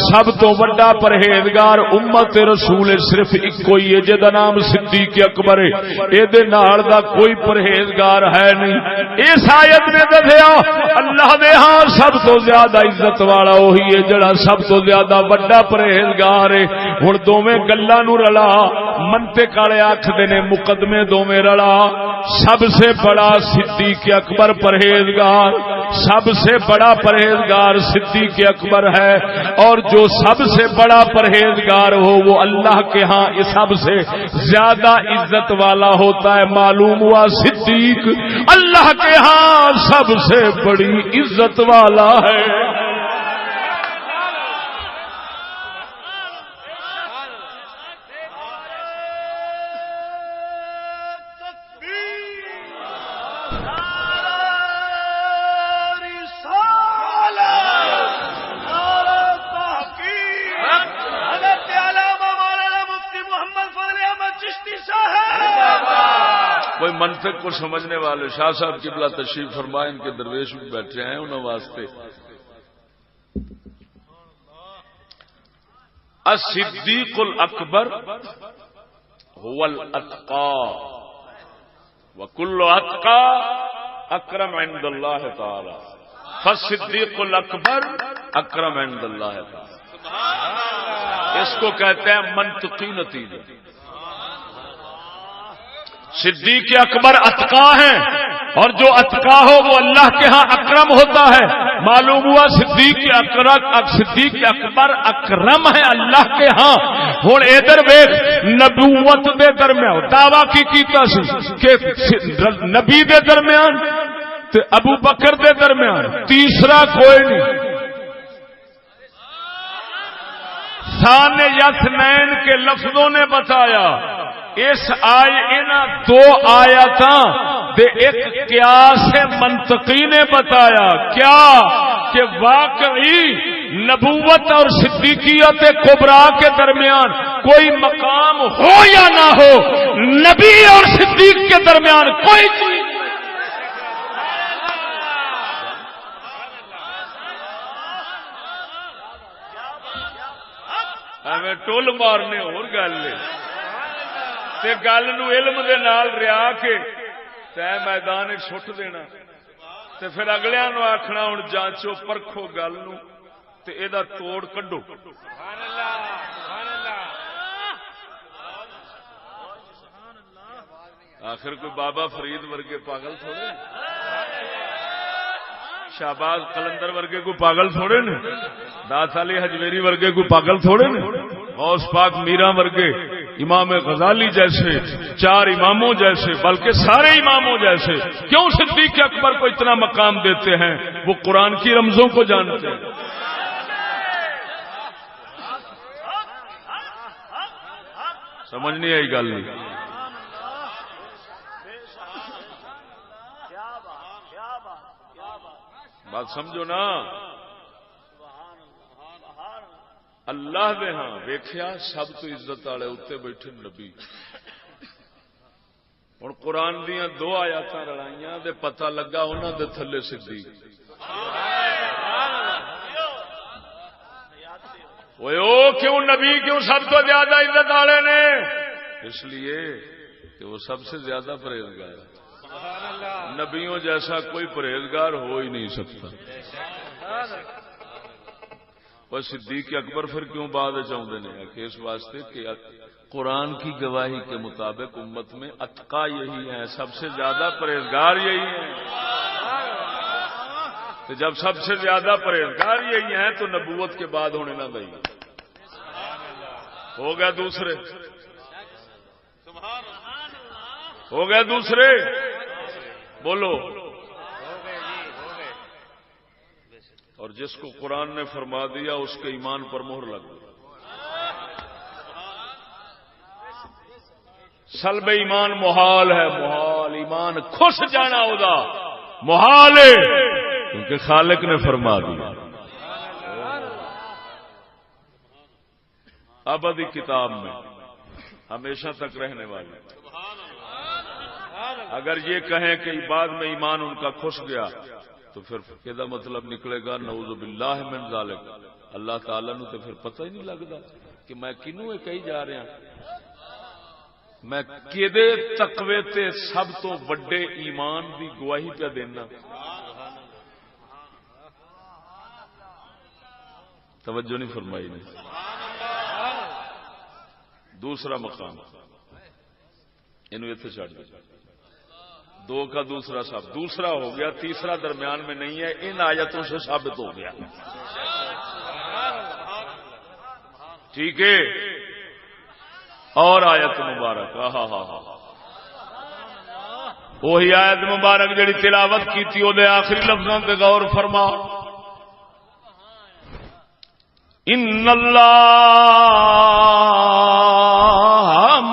سب تو بڑا پرہیزگار امت رسول صرف ایک ہی ہے جے دا نام صدیق اکبر ہے، اے دے نال دا کوئی پرہیزگار ہے نہیں۔ اس آیت نے دسیا اللہ دے ہاں سب تو زیادہ عزت والا وہی ہے جڑا سب تو زیادہ بڑا پرہیزگار ہے۔ ہن دوویں گلاں نو رلا منطق والے آکھدے نے مقدمے دوویں رلا، سب سے بڑا صدیق اکبر پرہیزگار، سب سے بڑا پرہیزگار صدیق اکبر ہے، اور جو سب سے بڑا پرہیزگار ہو وہ اللہ کے ہاں سب سے زیادہ عزت والا ہوتا ہے۔ معلوم ہوا صدیق اللہ کے ہاں سب سے بڑی عزت والا ہے۔ کوئی منطق کو سمجھنے والے شاہ صاحب قبلہ تشریف فرمائے، ان کے درویش بھی بیٹھے ہیں، انہوں واسطے الصدیق الاکبر هو الاتقى وكل اتقى اکرم عند اللہ تعالی، فالصدیق الاکبر اکرم عند اللہ تعالی۔ اس کو کہتے ہیں منطقی نتیجہ۔ صدیق اکبر اتقا ہیں، اور جو اتقا ہو وہ اللہ کے ہاں اکرم ہوتا ہے۔ معلوم ہوا صدیق اکبر اکرم ہے اللہ کے ہاں۔ ہن ادھر ویکھ نبوت دے درمیان دعویٰ کی کیتا سی کہ نبی دے درمیان تے ابو بکر دے درمیان تیسرا کوئی نہیں۔ ثان یثنین کے لفظوں نے بتایا اس دو آیاتاں دے ایک قیاس منطقی نے بتایا کیا کہ واقعی نبوت اور صدیقیت کبریٰ کے درمیان کوئی مقام ہو یا نہ ہو، نبی اور صدیق کے درمیان کوئی چیز ہمیں ٹول مارنے اور گل تے گل نو علم دے نال ریا کے تے میدان سٹ دینا تے پھر اگلیاں نو آکھنا ہن جانچو پرکھو گل نو تے اے دا توڑ کڈو۔ سبحان اللہ سبحان اللہ۔ آخر کوئی بابا فرید ورگے پاگل تھوڑے، شہباز قلندر ورگے کوئی پاگل تھوڑے نے، داس علی حجویری ورگے کوئی پاگل تھوڑے نے، غوث پاک میرا ورگے، امام غزالی جیسے، چار اماموں جیسے، بلکہ سارے اماموں جیسے کیوں صدیق اکبر کو اتنا مقام دیتے ہیں؟ وہ قرآن کی رمزوں کو جانتے ہیں۔ سمجھ نہیں آئی گل نہیں؟ بات سمجھو نا۔ اللہ دے ہاں ویکھیا سب تو عزت والے اتنے بیٹھے نبی۔ ہن قرآن دیاں دو آیاتاں رلائیاں تے پتہ لگا انہاں دے تھلے صدیق۔ او کیوں نبی کیوں سب تو زیادہ عزت والے نے؟ اس لیے کہ وہ سب سے زیادہ پرہیزگار ہے۔ نبیوں جیسا کوئی پرہیزگار ہو ہی نہیں سکتا۔ اور صدیق اکبر پھر کیوں بعد چاہتے ہیں کہ اس واسطے کہ قرآن کی گواہی کے مطابق امت میں اتقا یہی ہیں، سب سے زیادہ پرہیزگار یہی ہیں۔ تو جب سب سے زیادہ پرہیزگار یہی ہیں تو نبوت کے بعد ہونے نہ دیں، ہو گیا دوسرے، ہو گیا دوسرے، بولو۔ اور جس کو قرآن نے فرما دیا اس کے ایمان پر مہر لگ گئی۔ سلب ایمان محال ہے، محال ایمان خوش جانا ہوگا محال ہے، کیونکہ خالق نے فرما دیا ابدی کتاب میں ہمیشہ تک رہنے والی۔ اگر یہ کہیں کہ بعد میں ایمان ان کا کھس گیا تو پھر یہ مطلب نکلے گا نعوذ باللہ من ذالک، اللہ تعالی نو تو پھر پتہ ہی نہیں لگتا کہ میں کنوں کہی جا رہا، میں کدے تقوی تے سب تو وڈے ایمان دی گواہی پہ دینا۔ توجہ نہیں فرمائی نے۔ دوسرا مقام انہوں اتنے چڑھ دیا، دو کا دوسرا سب دوسرا ہو گیا، تیسرا درمیان میں نہیں ہے، ان آیتوں سے ثابت ہو گیا۔ ٹھیک ہے، اور آیت مبارک، وہی آیت مبارک جڑی تلاوت کی تھی وہ آخری لفظوں پہ غور فرما، ان اللہ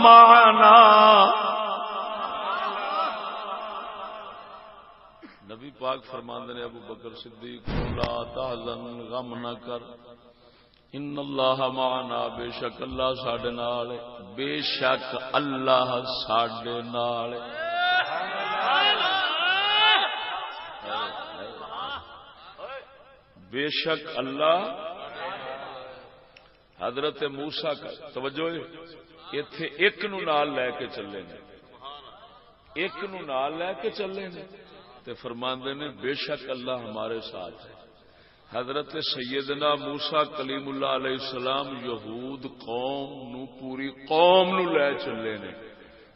معنا۔ نبی پاک فرماندے نے ابو بکر صدیق لا تحزن، غم نہ کر، ان اللہ معنا، بے شک اللہ ساڈے نال ہے، بے شک اللہ ساڈے نال ہے۔ بے شک اللہ، حضرت موسیٰ کا توجہ ایتھے ایک نو نال لے کے چلے نے، ایک نو نال لے کے چلے نے تے فرماندے نے بے شک اللہ ہمارے ساتھ ہے۔ حضرت سیدنا موسیٰ کلیم اللہ علیہ السلام یہود قوم نو، پوری قوم نو لے چلے نے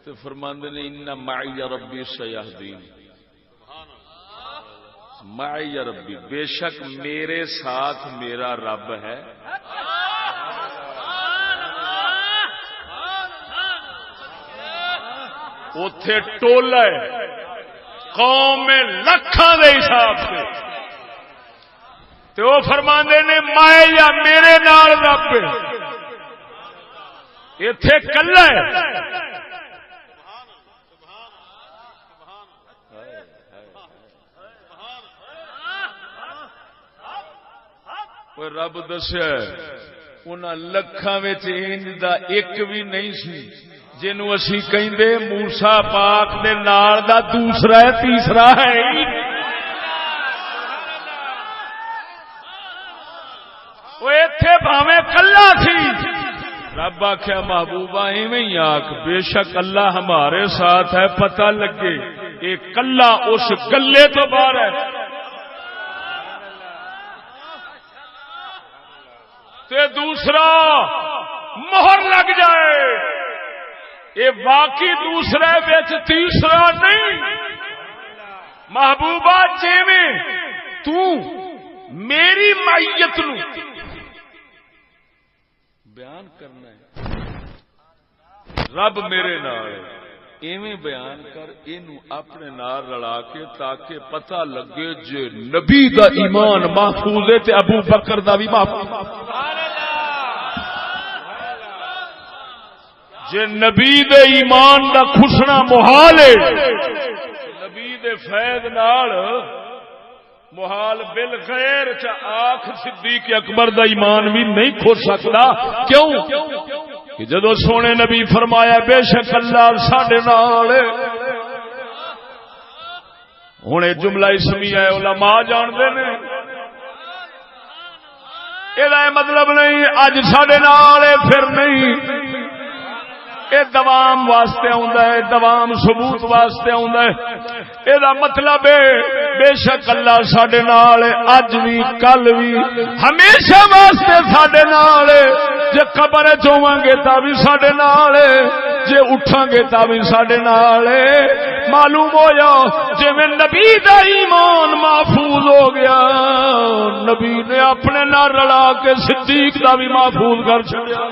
تے فرماندے نے ان معی ربی سیہدین، معی ربی، بے شک میرے ساتھ میرا رب ہے۔ اوتھے ٹولا ہے قوم میں لکھاں دے حساب سے، تو وہ فرماندے نے میں یا میرے نال رب، ایتھے کلا ہے۔ کوئی رب دسیا انہاں لکھاں وچ انج دا ایک بھی نہیں سی جنوں اسی کہندے موسیٰ پاک دے نال دا دوسرا ہے تیسرا ہے ہی۔ وہ ایتھے بھاویں کلا سی، رب آخیا محبوبہ ایویں ہی آکھ بے شک اللہ ہمارے ساتھ ہے، پتہ لگے یہ کلا اس گلے تو باہر ہے۔ تے دوسرا مہر لگ جائے یہ واقعی دوسرے بچ تیسرا نہیں۔ محبوبہ جیویں تو میری معیت نو بیان کرنا ہے، رب میرے نال ایویں بیان کر، اینو اپنے نال رلا کے تاکہ پتہ لگے جے نبی دا ایمان محفوظ ہے تے ابو بکر دا بھی محفوظ۔ جے نبی دے ایمان دا خسنا محال ہے، نبی دے فیض نال محال بالغیر چا آنکھ صدیق اکبر دا ایمان بھی نہیں کھو سکتا۔ کیوں کہ جدو سونے نبی فرمایا بے شک اللہ ساڈے نال، ہن اے جملہ اسمیہ ہے، علماء جاندے نے اے مطلب نہیں اج ساڈے نال پھر نہیں، یہ دوام واسطے آندا ہے، دوام ثبوت واسطے آندا ہے۔ یہ مطلب ہے بے شک اللہ ساڈے نال ہے، اج بھی کل بھی ہمیشہ واسطے ساڈے نال ہے۔ جے قبر چوواں گے تا بھی ساڈے نال ہے، جے اٹھاں گے تا بھی ساڈے نال ہے۔ معلوم ہویا جویں نبی دا ایمان محفوظ ہو گیا، نبی نے اپنے نال رلا کے صدیق دا بھی محفوظ کر چھڑیا۔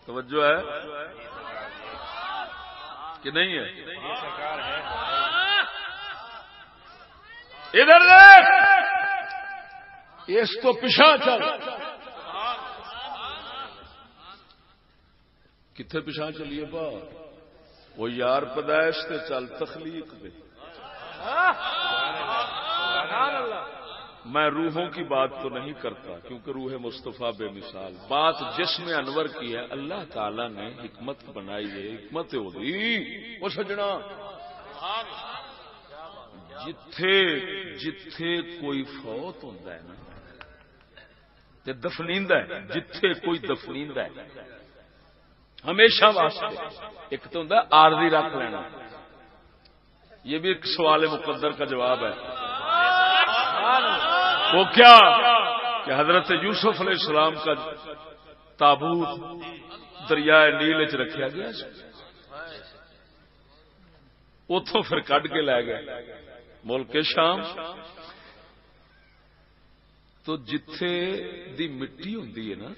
توجہ ہے کہ نہیں ہے؟ ادھر دیکھ، اس تو پیچھا چل، کتنے پیچھا چلیے با؟ وہ یار پیدائش تے چل تخلیق پہ۔ میں روحوں کی بات تو نہیں کرتا کیونکہ روح مصطفیٰ بے مثال، بات جسم انور کی ہے۔ اللہ تعالی نے حکمت بنائی ہے، حکمت ہوگی وہ سجنا، جتھے کوئی فوت ہوتا ہے نا تے دفنیندا ہے، جتھے کوئی دفنیندا ہے ہمیشہ واسطے، ایک تو ہوتا ہے عارضی رکھ لینا، یہ بھی ایک سوال مقدر کا جواب ہے۔ وہ کیا کہ حضرت یوسف علیہ السلام کا تابوت دریائے نیل چ رکھا گیا، اتوں پھر کڈ کے لے گئے ملک شام، تو جتھے دی مٹی ہوندی ہے نا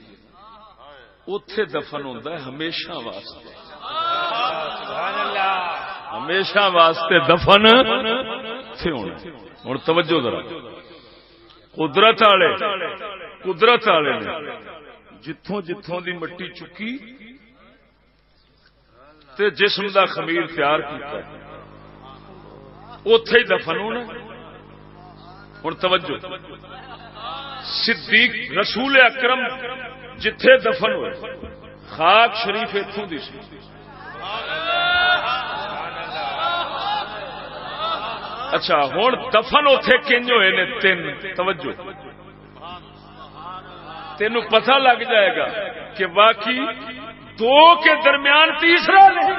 اتے دفن ہوتا ہے ہمیشہ واسطے، ہمیشہ واسطے دفن تھے ہونا۔ ہوں توجہ ذرا، قدرت والے نے جتھوں جتھوں دی مٹی چکی تے جسم دا خمیر تیار کیتا ہے اتے ہی دفن ہونا۔ ہوں توجہ، صدیق رسول اکرم جتھے دفن ہوئے خاک شریف اتوں دی سی، اچھا ہوں دفن اتے کنج ہوئے نے تین، توجہ تینوں پتہ لگ جائے گا کہ باقی دو کے درمیان تیسرا نہیں۔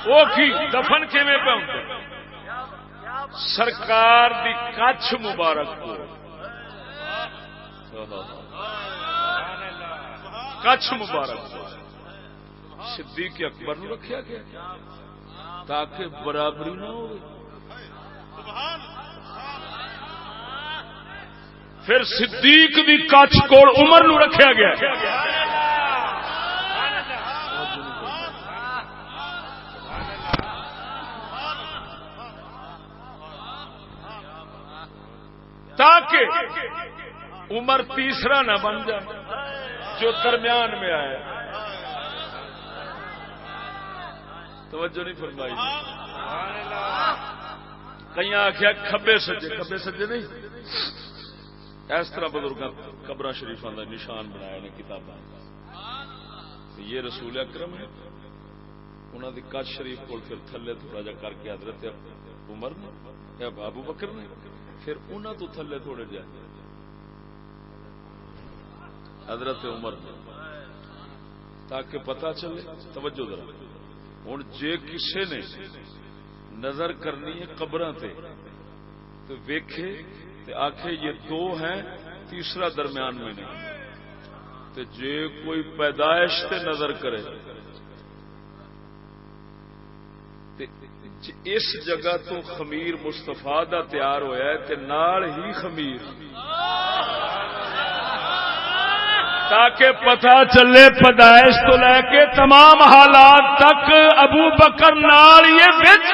وہ کی دفن کیویں پہ ہوندے؟ سرکار دی کچھ مبارک کو، کچھ مبارک کو صدیق اکبر نو رکھیا گیا تاکہ برابری نہ ہو۔ پھر صدیق دی کچھ کول عمر نو رکھیا گیا، تاکہ عمر تیسرا نہ بن جائے جو درمیان میں آئے۔ توجہ نہیں فرمائی؟ کئی آخیا کھبے سجے نہیں، اس طرح بزرگ قبر شریفاں کا نشان بنایا نے کتاباں، یہ رسول اکرم ہے، انہوں نے کچھ شریف کو پھر تھلے تھوڑا جا کر کے حضرت عمر نے ابو بکر نے پھر انہوں تو تھلے تھوڑے جائے حضرت عمر نے، تاکہ پتہ چلے۔ توجہ ذرا، ہوں جے کسے نے نظر کرنی ہے قبراں تے تو ویکھے تے آکھے یہ دو ہیں تیسرا درمیان میں نہیں، تے جے کوئی پیدائش تے نظر کرے تے اس جگہ تو خمیر مصطفیٰ دا تیار ہویا ہے تے نال ہی خمیر، تاکہ پتہ چلے پیدائش تو لے کے تمام حالات تک ابو بکر نال یہ بچ۔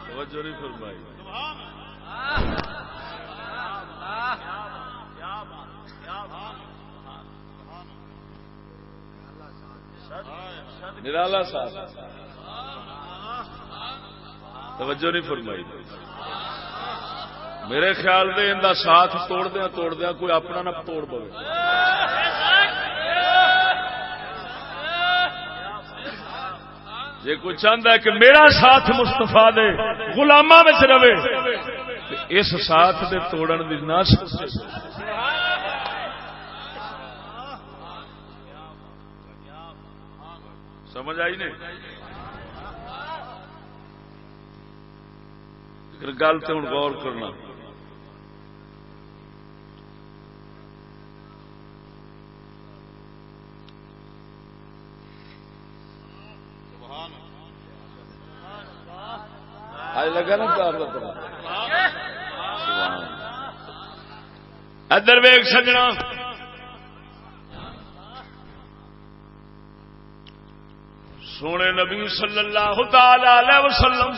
توجہ نہیں فرمائی؟ نرالا صاحب توجہ نہیں فرمائی؟ میرے خیال میں ان کا ساتھ توڑدیا کوئی اپنا نہ توڑ پے۔ جی کوئی چاہتا ہے کہ میرا ساتھ مستفا دے غلاماں وچ رہے، اس ساتھ دے توڑن دی نہ سمجھ آئی نہیں؟ گل تو ہوں غور کرنا، آج لگا نا پیار کا پتا ادھر ویگ سجنا سونے نبی صلی اللہ تعالی علیہ وسلم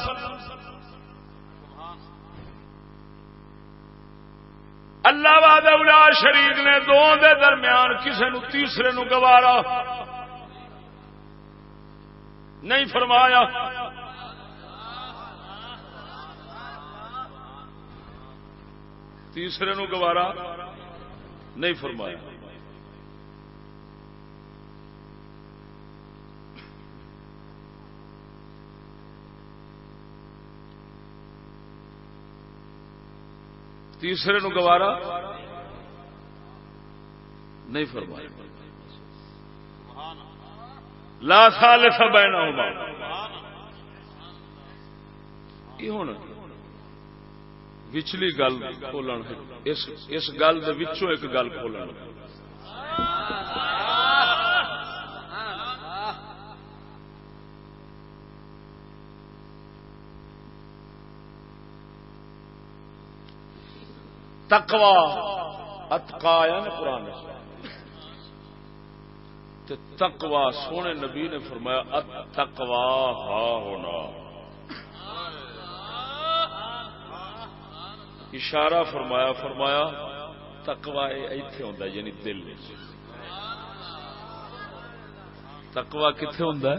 اللہ وحدہ لا شریک نے دو دے درمیان کسے نو تیسرے نو گوارا نہیں فرمایا. تیسرے نو گوارا نہیں فرمایا. تیسرے نو گوارا نہیں فرمایا. لا ثالث بینہما. یہ ہن وچلی گل کھولن اس گل دے وچوں ایک گل کھولن. تقوی اتقا ہے نا قرآن تے تقوی سونے نبی نے فرمایا التقوی ہا ہونا. اشارہ فرمایا تقوی ایتھے ہوندا یعنی دل. تقوی کتھے ہوندا ہے؟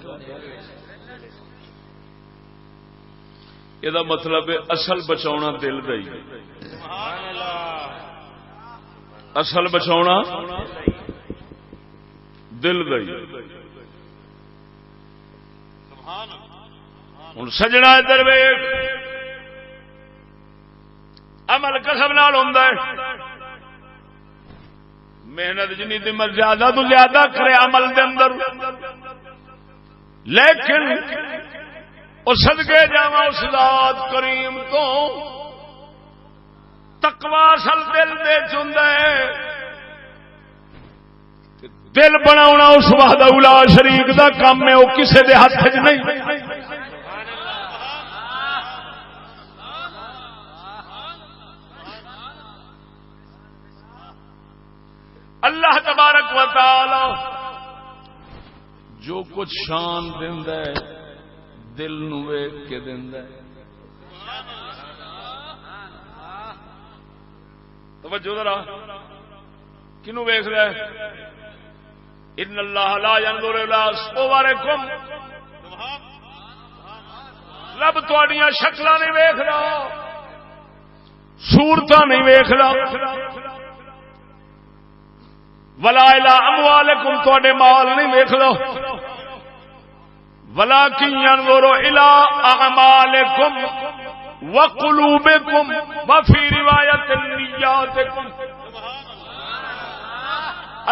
یہ مطلب ہے اصل بچاؤنا دل دا ہی. اصل بچاؤنا دل دا ہی. ہن سجنا ادھر ویکھ عمل کسب نال ہوندا ہے. محنت جنی دی زیادہ تو زیادہ کرے عمل دے اندر لیکن اور صدقے جاواں اس ذات کریم تو تقوی اصل دل دے چوندا ہے. دل بناونا اس وحدہ لا شریک دا کام ہے. وہ کسے دے ہاتھ وچ نہیں. اللہ تبارک و تعالی جو کچھ شان دیندا ہے دل نو ویکھ کے دیندا ہے. توجہ ذرا کنو ویکھ رہا ہے؟ ان اللہ لا ينظر الى صورکم. رب تہاڈیاں شکلاں نہیں ویکھدا صورتاں نہیں ویکھدا. ولا الى اموالکم تہاڈے مال نہیں ویکھدا. ولکن ينظر الى اعمالکم وقلوبکم وفی روایت نیاتکم.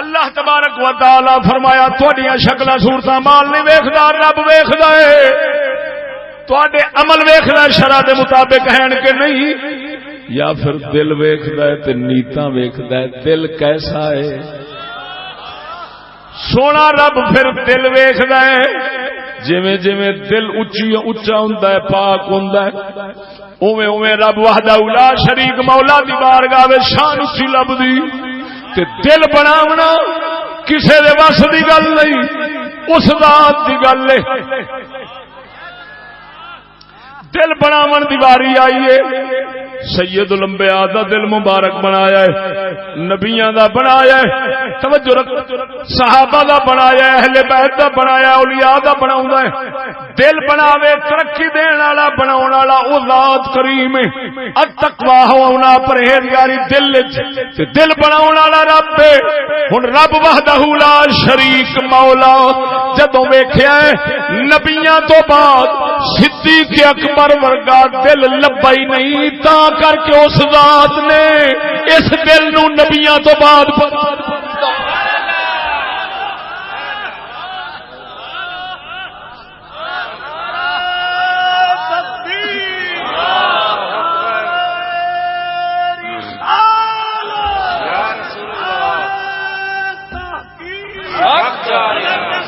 اللہ تبارک و تعالی فرمایا تہاڈیاں شکلاں صورتاں مال نہیں ویکھدا رب ویکھدا ہے. تہاڈے عمل ویکھدا شرع دے مطابق ہیں کہ نہیں یا پھر دل ویکھدا ہے تے نیتاں ویکھدا ہے. دل کیسا ہے سونا رب پھر دل ویکھدا ہے. جویں جویں دل اچا ہوندا ہے پاک ہوندا ہے اوویں اوویں رب وحدہ لا شریک مولا دی بارگاہ وچ شان اچھی لبدی. تے دل بناونا کسے دے وس دی گل نہیں اس ذات دی گل ہے. دل بناون دی واری آئی ہے. سید الانبیاء دا دل مبارک بنایا ہے. نبیاں دا بنایا ہے. توجہ رکھ صحابہ دا بنایا ہے. اہل بیت دا بنایا ہے. اولیاء دا بناوندا ہے. دل بناوے ترقی دین والا بناون والا او ذات کریم ہے. التقوی ہونا پرہیزگاری دل تے دل بناون والا رب ہے. ہن رب وحدہ لا شریک مولا جدوں ویکھیا ہے نبیاں تو بعد صدیق اکبر ورگا دل لبا ہی نہیں. تا کر کے اس ذات نے اس دل نو نبیاں تو بعد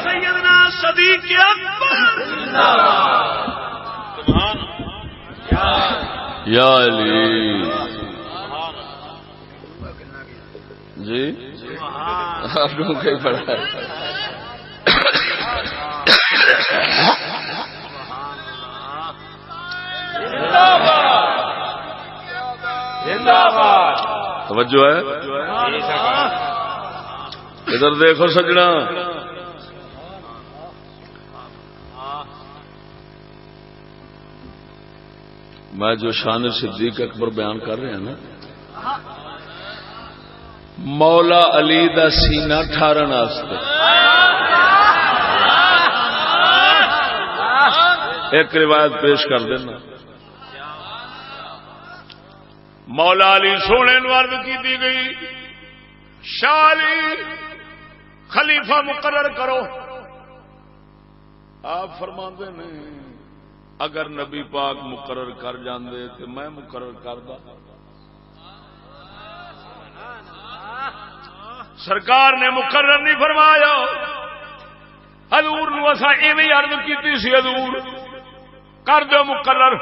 سیدنا صدیق اکبر یا علی جی آپ لوگوں کو پڑھا ہے توجہ ہے ادھر دیکھو سجنا میں جو شان صدیق اکبر بیان کر رہے ہیں نا مولا علی دا سینہ ٹھارن واسطے ایک روایت پیش کر دینا مولا علی سونے نو عرض کی دی گئی شاہ علی خلیفہ مقرر کرو. آپ فرماندے نے اگر نبی پاک مقرر کر جاندے تو میں مقرر کردا. سرکار نے مقرر نہیں فرمایا. حضور نو اساں ایویں عرض کیتی سی حضور کر دو مقرر.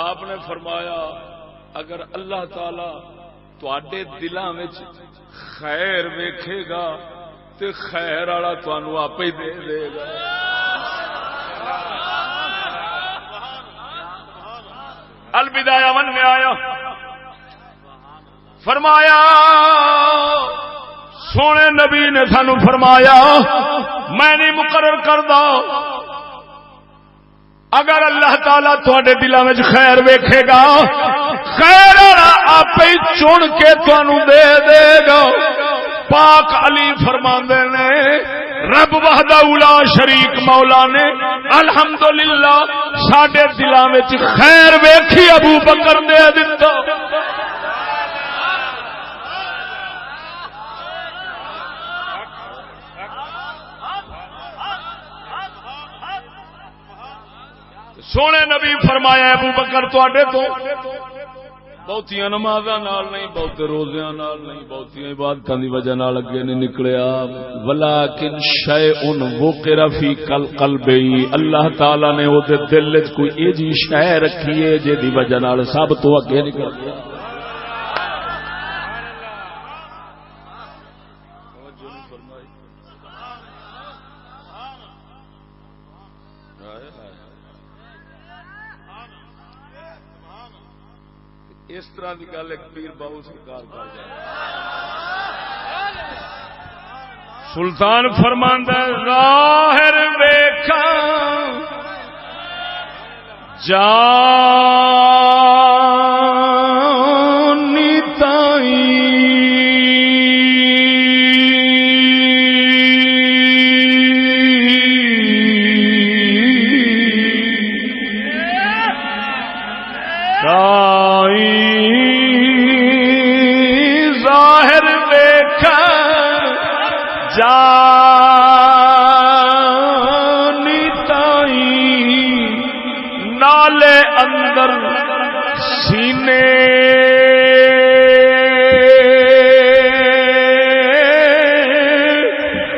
آپ نے فرمایا اگر اللہ تعالی تواڈے دلاں وچ خیر ویکھے گا تے خیر والا تانوں آپ ہی دے دے گا. البدایہ والنہایہ فرمایا سونے نبی نے سانو فرمایا میں نہیں مقرر کردا. اگر اللہ تعالیٰ تواڈے دلاں وچ خیر ویکھے گا خیر والا آپ ہی چن کے تانوں دے دے گا. پاک علی فرماندے نے رب وحدہ لا شریک مولا نے الحمدللہ ساڈے دلاں وچ خیر ویکھی ابو بکر دے دتا. سونے نبی فرمایا ابو بکر تواڈے تو بہتیاں نمازاں نال نہیں بہتے روزیاں نال نہیں بہتیاں عبادتاں دی وجہ نال اگے نہیں نکلیا. ولکن شیء وقر فی قلب اللہ تعالی نے او دے دل وچ کوئی ایجی شے رکھی ہے جے دی وجہ نال سب تو اگے نکل گیا. اس طرح کی گل ایک پیر باؤ سرکار کر جائے. سلطان فرماندا ظاہر ویکھاں جانی تائیں جانی تائیں نالے اندر سینے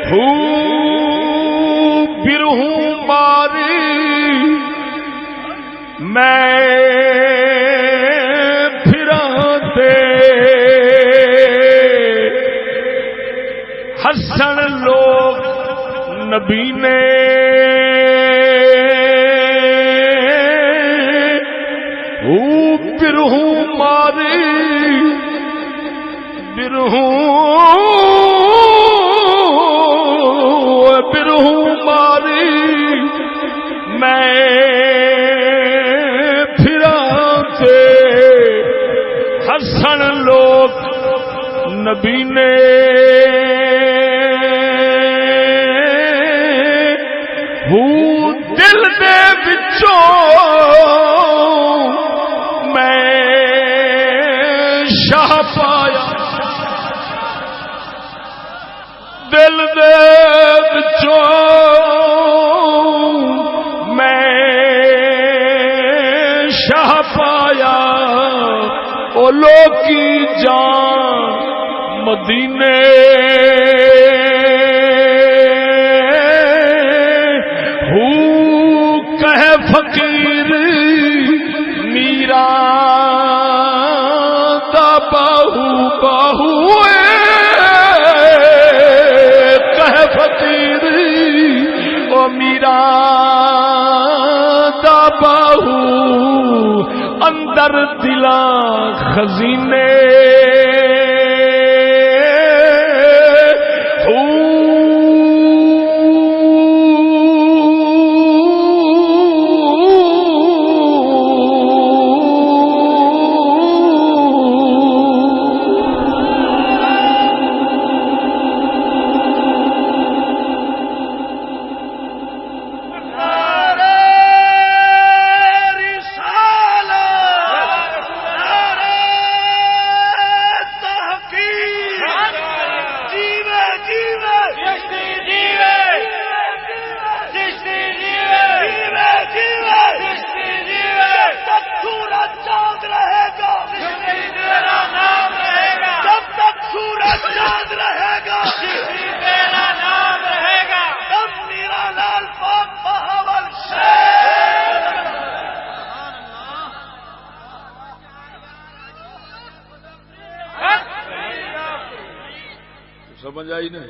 ہو برہوں ماری میں ہسن لوگ نبی نے برہوں ماری برہوں ماری میں پھرا سے ہسن لوگ نبی نے دل دے وچوں میں شاہ پایا. دل دے وچوں میں شاہ پایا. او لوکی جان مدینے اندر دلاں خزینے سمجھ آئی نہیں؟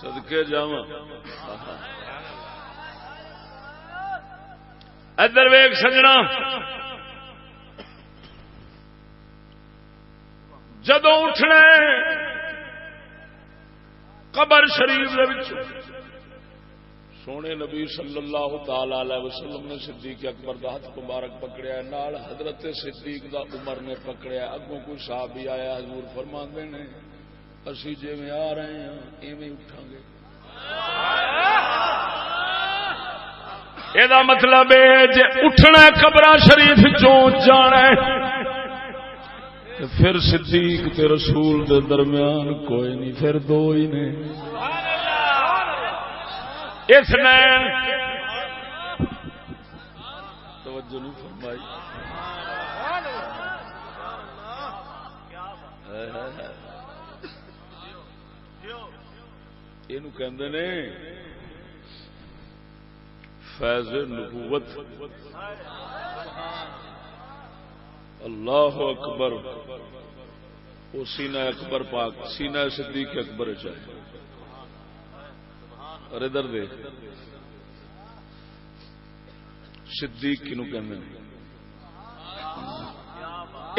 صدقے جاواں ادھر ویکھ سجنا، جدوں اٹھنا قبر شریف دے وچ سونے نبی صلی اللہ تعالی علیہ وسلم نے صدیق اکبر دا ہاتھ مبارک پکڑیا، نال حضرت صدیق دا عمر نے پکڑیا، اگوں کوئی صحابی آیا، حضور فرماندے نے اسی جویں آ رہے ہیں ایویں اٹھاں گے۔ یہ مطلب ہے جے اٹھنا قبر شریف چوں جانا ہے پھر صدیق تے رسول دے درمیان کوئی نہیں، پھر دو ہی نے۔ اثنین توجہ نہیں فرمائی، یہ کہندے نے فیض نبوت۔ اللہ اکبر، وہ سینہ اکبر پاک، سینہ صدیق اکبر چاہیے۔ اور ادھر دیکھ صدیق کنو کہندے ہیں؟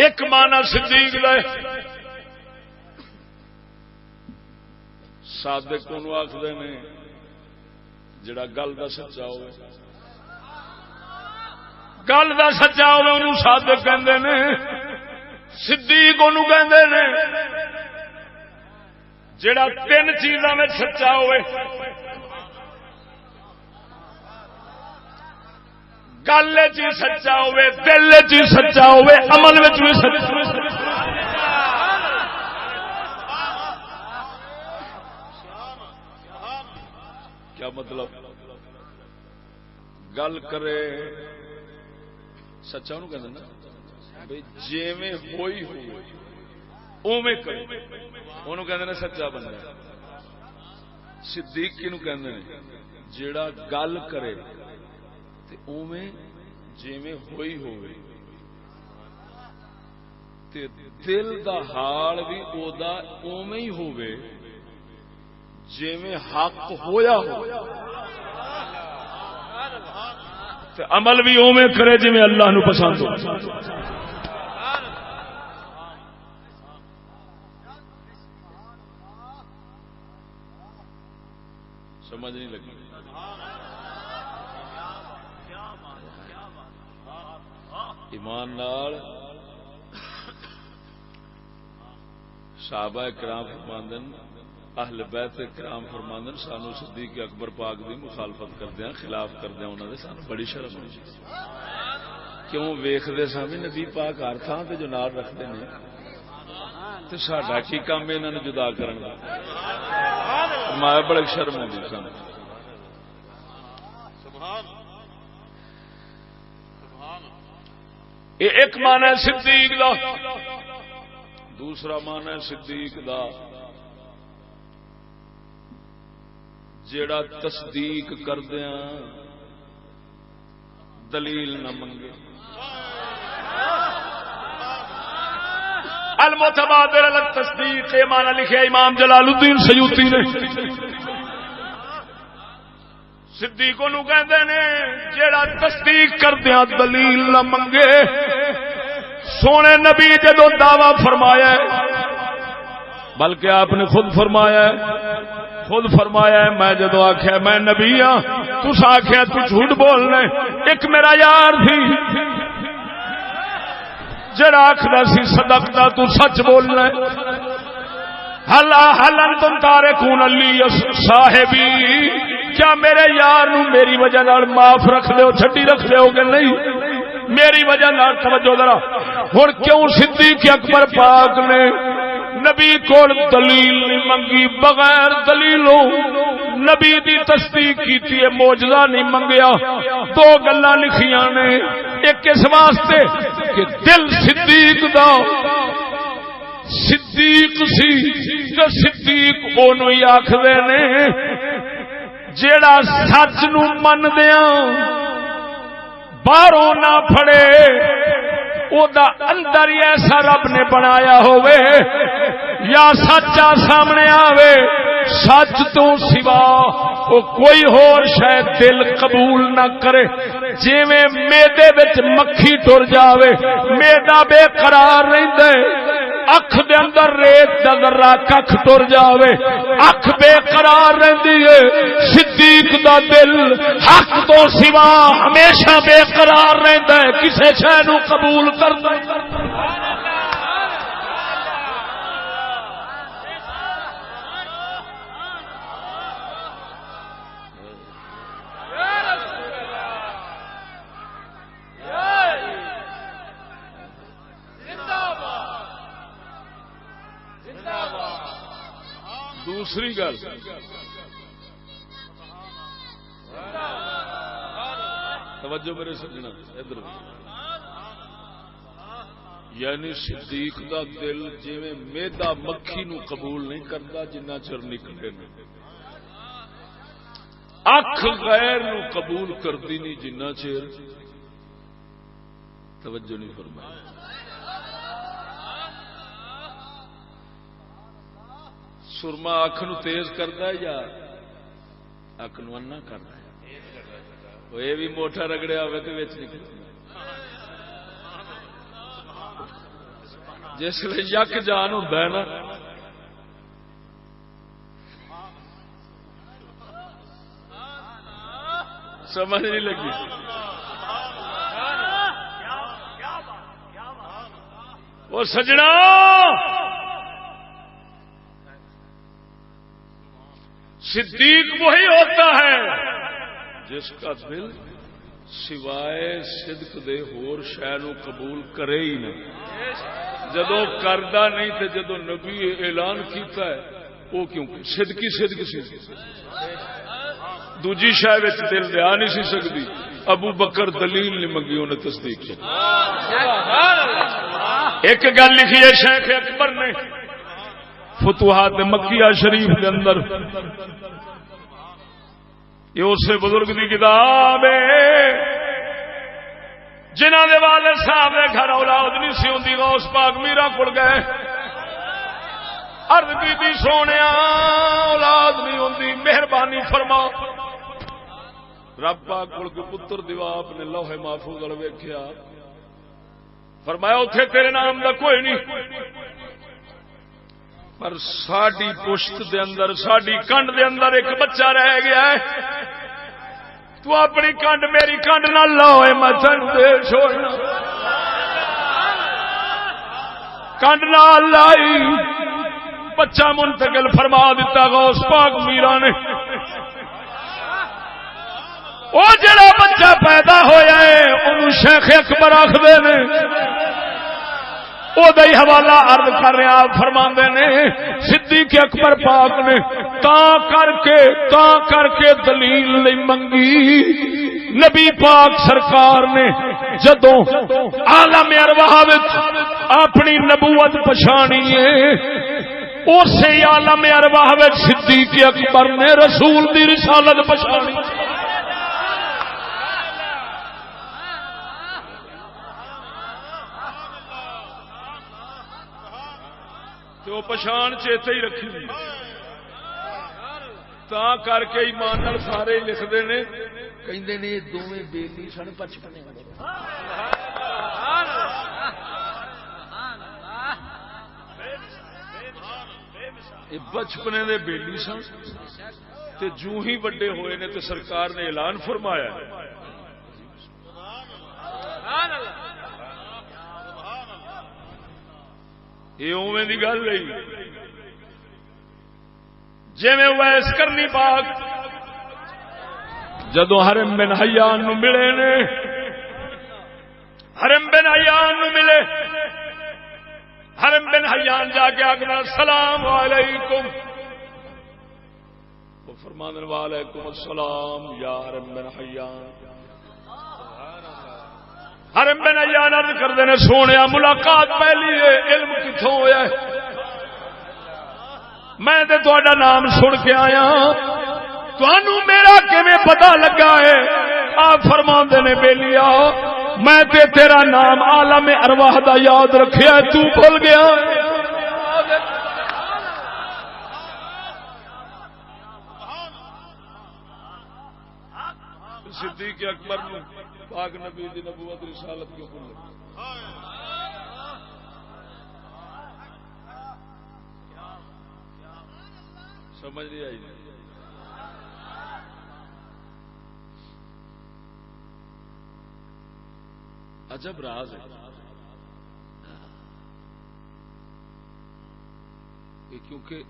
ایک معنی صدیق دا صادق کو آخدے نے جڑا گل دا سچا ہوئے، گل دا سچا ہوئے انہوں صادق کہندے نے، صدیق انہوں کہندے نے جڑا تین چیزاں میں سچا ہوئے، گل چ سچا ہوئے، دل چ سچا ہوئے، عمل وچ بھی سچا۔ کیا مطلب؟ گل کرے سچا انہوں کہتے ہیں نا بھائی جیویں ہوئی ہوئے اوویں کرے، انہوں کہتے ہیں سچا بندہ۔ صدیق کنوں کہتے ہیں؟ جیڑا گل کرے تے اوویں جیویں ہوئی ہوئے تے دل دا حال بھی او دا اوویں ہی ہوئے جیویں حق ہویا ہو، تے عمل بھی اوویں کرے جویں اللہ نو پسند ہو۔ سمجھ نہیں لگی؟ ایمان نال صحابہ کرام فرماندن، اہل بیت کرام فرماندن سانو صدیق اکبر پاک دی مخالفت کردیاں، خلاف کردیاں انہاں دے سانو بڑی شرم ہوئی۔ کیوں ویکھدے ساں وی نبی پاک ہر تھاں تے جو نال رکھدے نے تے ساڈا کی کام انہاں نوں جدا کرن دا؟ فرمایا بڑی شرم ہوندی سانو۔ ایک معنی ہے صدیق دا، دوسرا معنی ہے صدیق دا جیڑا تصدیق کردیاں دلیل نہ منگے۔ المتبادر علی التصدیق یہ معنی لکھا امام جلال الدین سیوطی نے. صدیق نو کہندے نے جیڑا تصدیق کردیاں دلیل نہ منگے. سونے نبی جدو دعویٰ فرمایا ہے بلکہ آپ نے خود فرمایا ہے میں جدو آخیا میں نبی ہاں تس آخیا تو جھوٹ بولنا. ایک میرا یار تھی جڑا آخر سی صدقتا تو سچ بولنا. ہلن تم تارکون علی صاحبی کیا میرے یار نو میری وجہ نال معاف رکھ دیو چھٹی رکھ دیو کہ نہیں؟ میری وجہ نال توجہ ذرا. ہن کیوں صدیق اکبر پاک نے نبی کو دلیل نہیں منگی؟ بغیر دلیلوں نبی دی تصدیق کیتی ہے، معجزہ نہیں منگیا. دو گلاں لکھیاں نے، ایک اس واسطے کہ دل صدیق دا صدیق سی جو صدیق اونوں ہی آکھدے نے جیڑا سچ نو مندیاں باہروں نہ پھڑے او دا اندر ہی ایسا رب نے بنایا ہوئے یا سچا سامنے آوے سچ تو سوا او کوئی ہور شاید دل قبول نہ کرے. جویں میدے وچ مکھی ٹر جاوے میدا بے قرار رہندا ہے، اکھ دے اندر ریت دا ذرہ ککھ ٹر جاوے اکھ بے قرار رہندی ہے. صدیق دا دل حق تو سوا ہمیشہ بے قرار رہندا ہے، کسے شے نو قبول کردا. دوسری گل توجہ میرے سجنا ادھر، یعنی صدیق دا دل جویں میدا مکھی نو قبول نہیں کرتا جنہ چر نکلے، اکھ غیر نو قبول کرتی نہیں جنہ چر. توجہ نہیں فرمائی. سرما اکھ نو تیز کرتا ہے یا اکھ نو انا کرتا ہے؟ یہ بھی موٹا رگڑیا ہوئے تو وچ نکل. جس لئے یک جان ہوتا ہے نا سمجھ نہیں لگی. وہ سجنا صدیق وہی ہوتا ہے جس کا دل سوائے صدق دے ہور شے نو قبول کرے ہی نہیں. جدو کردا نہیں تے جدو نبی اعلان کیتا ہے وہ کیوں صدق سی دوجی شے وچ دل لیا نہیں سی سکتی. ابو بکر دلیل نہیں منگی انہیں تصدیق کی. ایک گل لکھی ہے شیخ اکبر نے فتوحات مکیہ شریف کے اندر، یہ اس سے بزرگ کی کتاب ہے جنہوں نے والد صاحب نے گھر اولاد نہیں سی ہوندی، غوث پاک میرا کول گئے عرض کی سونے اولاد نہیں ہوندی مہربانی فرما. رب پاک کول کو پتر دیوا آپ نے لوح محفوظ ول ویکھیا، فرمایا اوتھے تیرے نام دا کوئی نہیں، پر ساڈی پشت دے اندر ساڈی کنڈ دے اندر ایک بچہ رہ گیا ہے، تو اپنی کنڈ میری کنڈ نہ لاؤ میں تن دے چھوڑنا. کنڈ نہ لائی بچہ منتقل فرما دیتا غوث پاک میرا نے. وہ جڑا بچہ پیدا ہویا ہے انہوں شیخ اکبر آخدے نے، او دئی حوالہ عرض کر رہے آپ فرماندے نے صدیق اکبر پاک نے تا کر کے دلیل نہیں منگی. نبی پاک سرکار نے جدوں عالم ارواح وچ اپنی نبوت پچھانی ہے اسی عالم ارواح وچ صدیق اکبر نے رسول دی رسالت پچھانی. تو وہ پچھان چیتے ہی رکھی تا کر کے ایمان نال سارے لکھتے ہیں کہندے نے یہ دونوں بیلی سن بچپنے بچپنے دے بیلی سن تے جو ہی بڑے ہوئے نے تے سرکار نے اعلان فرمایا یہ اوویں دی گل نہیں جی میں ویس کرنی پاک جدو حرم بن حیان نو ملے نے حرم بن حیان نو ملے حرم بن حیان جا کے آگنا السلام علیکم وہ فرمانے وعلیکم السلام یا حرم بن حیان حرم بن حیان عرض کردے نے سونے ملاقات پہلی ہے علم کتھوں ہویا ہے میں تے تہاڈا نام سن کے آیا تانوں میرا کیویں پتہ لگا ہے آپ فرماندے نے بیلیا میں تے تیرا نام عالم ارواح دا یاد رکھیا تو بھول گیا صدیق اکبر نو پاک نبی دی نبوت رسالت کیوں بھول سمجھ نہیں آئی عجب راز ہے کیونکہ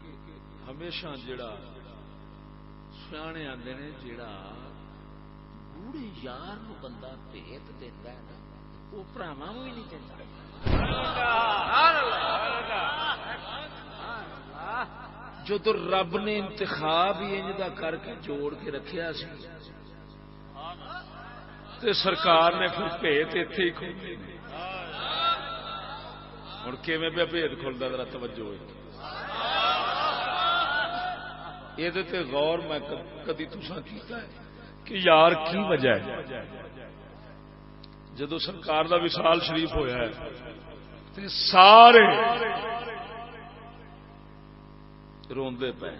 ہمیشہ جڑا سیانے آندے نے جڑا بوڑھے یار نو بندہ بھیت دیتا ہے نا وہ پراواں بھی نہیں دیتا جو تو رب نے انتخاب ہی انج دا کر کے جوڑ کے رکھیا سی تے سرکار نے پھر بھیت ایتھے ہی کھولے ہن کیویں پہ بھیت کھلدا ذرا توجہ ہوئے یہ تے غور میں کدی تساں کیتا ہے کہ یار کی وجہ ہے جدو سرکار دا وصال شریف ہویا ہے تے سارے روندے پے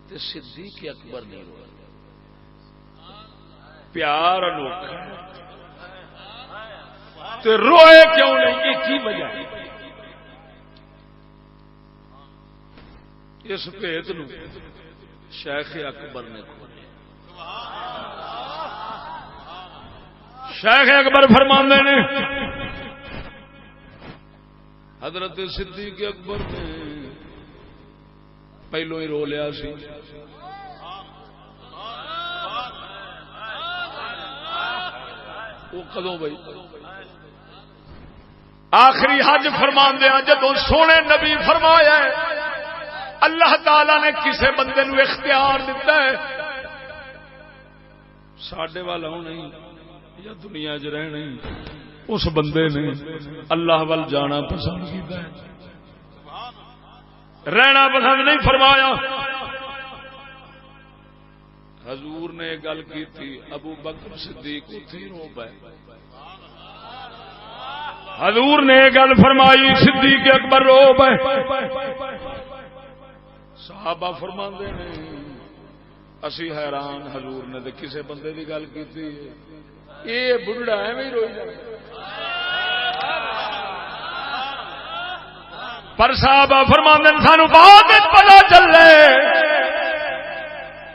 تے صدیق اکبر نہیں رویا پیار انوکھا تے روئے کیوں نہیں یہ کی وجہ اس بھیت نو شیخ اکبر نے کھولے شیخ اکبر فرماندے نے حضرت صدیق اکبر نے پہلو ہی رو لیا سی وہ کدوں بھائی آخری حج فرماندے جدو سونے نبی فرمایا ہے اللہ تعالی نے کسے بندے نو اختیار دیتا ہے ساڈے والا نہیں یا دنیا چ رہنا اس بندے نے اللہ وال جانا پسند کیتا ہے رہنا پسند نہیں فرمایا حضور نے گل کی تھی ابو بکر صدیق اتھی رو پے حضور نے گل فرمائی صدیق اکبر رو پے صحابہ فرماندے نے اسی حیران حضور نے کسے بندے دی گل کی تھی یہ بڑھڑا ایویں روئی جائے پر صحابہ فرماندے سانو بعد پتہ چلے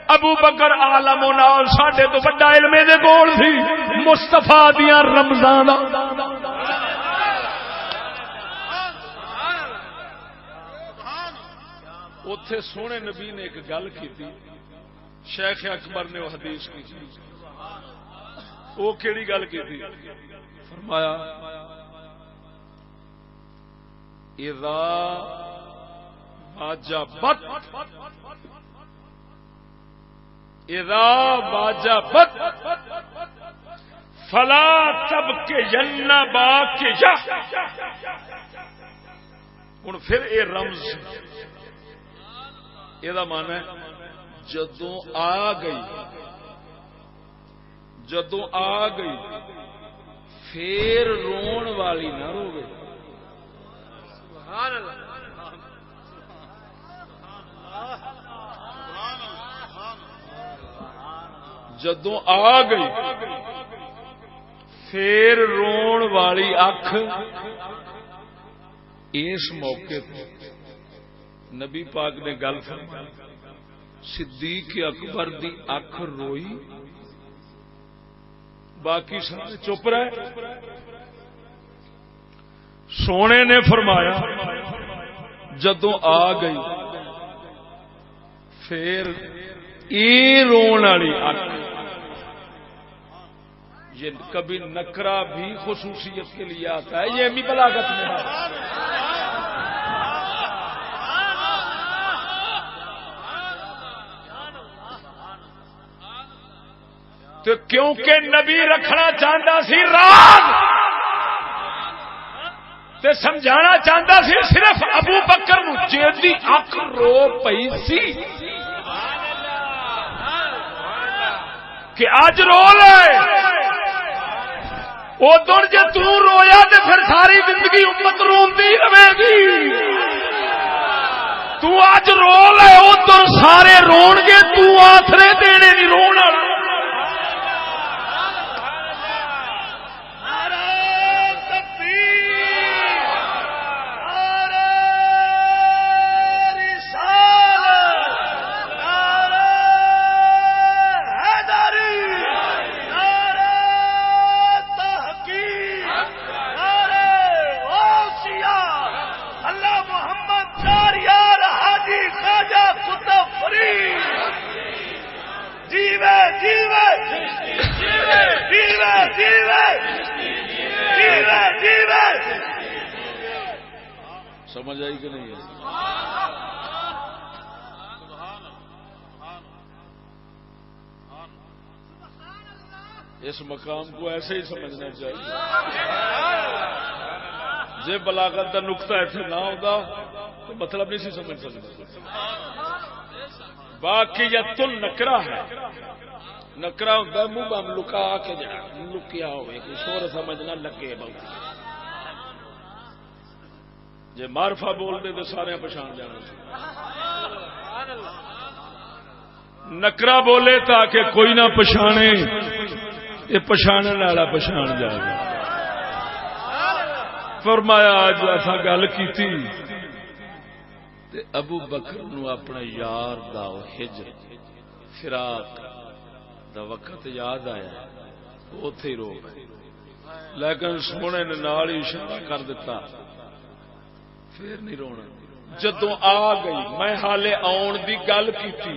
ابو بکر عالم نال ساڈے تو بڑا علم دے کول سی مصطفی دیاں رمضان دا اوتھے سونے نبی نے ایک گل کی تھی شیخ اکبر نے وہ حدیث کی تھی وہ کیڑی گل کی تھی فرمایا اذا واجبت اذا واجبت فلا تبکین باکیہ ہن پھر اے رمز یہ مانا ہے جدوں آ گئی جدوں آ گئی پھر رون والی نہ روے جدوں آ گئی پھر رون والی اکھ اس موقع تے نبی پاک نے گل فرمائی صدیق اکبر دی اکھ روئی باقی سارے چپ رہے. سونے نے فرمایا جدوں آ گئی پھر اے رون والی اکھ. یہ کبھی نکرا بھی خصوصیت کے لیے آتا ہے, یہ بھی بلاغت میں ہے. تو کیونکہ نبی رکھنا چاہتا سی راز تے سمجھانا چاہتا سی صرف ابو بکر نو جیدی اکھ رو پئی سی کہ اج رو لے ادھر جے تو رویا تے پھر ساری زندگی امت روندی رہے گی. تو اج رو لے ادھر سارے رون گے, تو آسرے دینے نہیں رونا. سمجھ آئی کہ نہیں ہے؟ اس مقام کو ایسے ہی سمجھنا چاہیے. جے بلاغت کا نقطہ ایسے نہ ہوتا تو مطلب نہیں سی سمجھ سکتا. باقی یا تل نکرا ہے, نکرا ہوتا ہے منہ بم لکا کے جا لکیا ہوئے کہ شور سمجھ نہ لگے. بہت جے معرفہ بول دے تو سارے پچھان جانا چاہیے. نکرا بولے تاکہ کوئی نہ پچھانے, یہ پچھانے والا پچھان جائے گا. فرمایا آج ایسا گل کی ابو بکر نو اپنے یار دا ہجر فراق دا وقت یاد آیا, اوتھے ہی رو گئے. لیکن سونے نے نال ہی اشارہ کر دیتا پھر نہیں رونا. جدوں آ گئی میں حالے آن دی گل کیتی,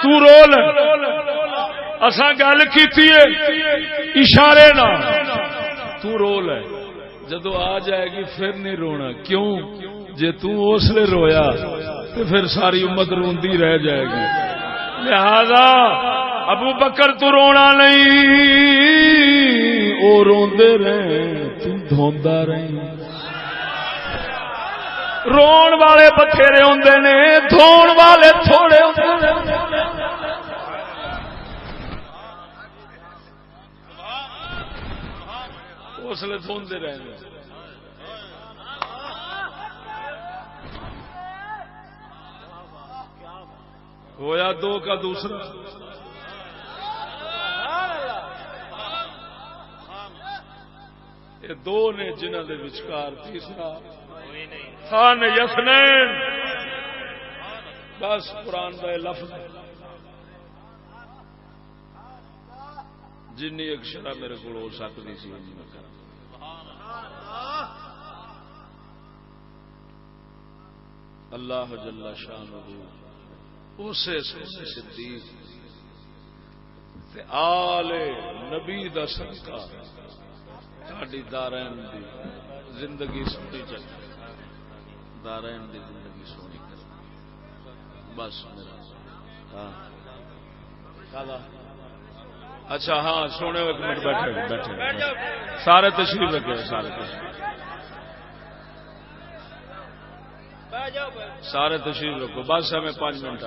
تو رو لے, اساں گل کیتی ہے اشارے نال, تو رو لے. جدوں آ جائے گی پھر نہیں رونا. کیوں؟ جے تو اس لیے رویا تو پھر ساری امت روندی رہ جائے گی. لہذا ابو بکر تو رونا نہیں, او روندے رہے تو دھوندا رہی. رون والے بتھیرے ہوندے نے, دھون والے تھوڑے ہوندے نے. اس لیے دھوندے رہے. ہویا دو کا دوسرا. یہ دو نے جنہاں دے وچکار تیسرا خان یسنین. بس قرآن کا لفظ جن ایک شرح میرے کو ہو سکتی سی اللہ جل شانہ اسے سونے صدیق تے آل نبی دا صدقہ ساڈی دارین دی زندگی سونی چل, دارین دی زندگی سونی کر. بس میرا ہاں اچھا ہاں سونے ایک منٹ بیٹھے سارے تشریف رکھے, سارے تشریف رکھو. بس ہمیں 5 منٹ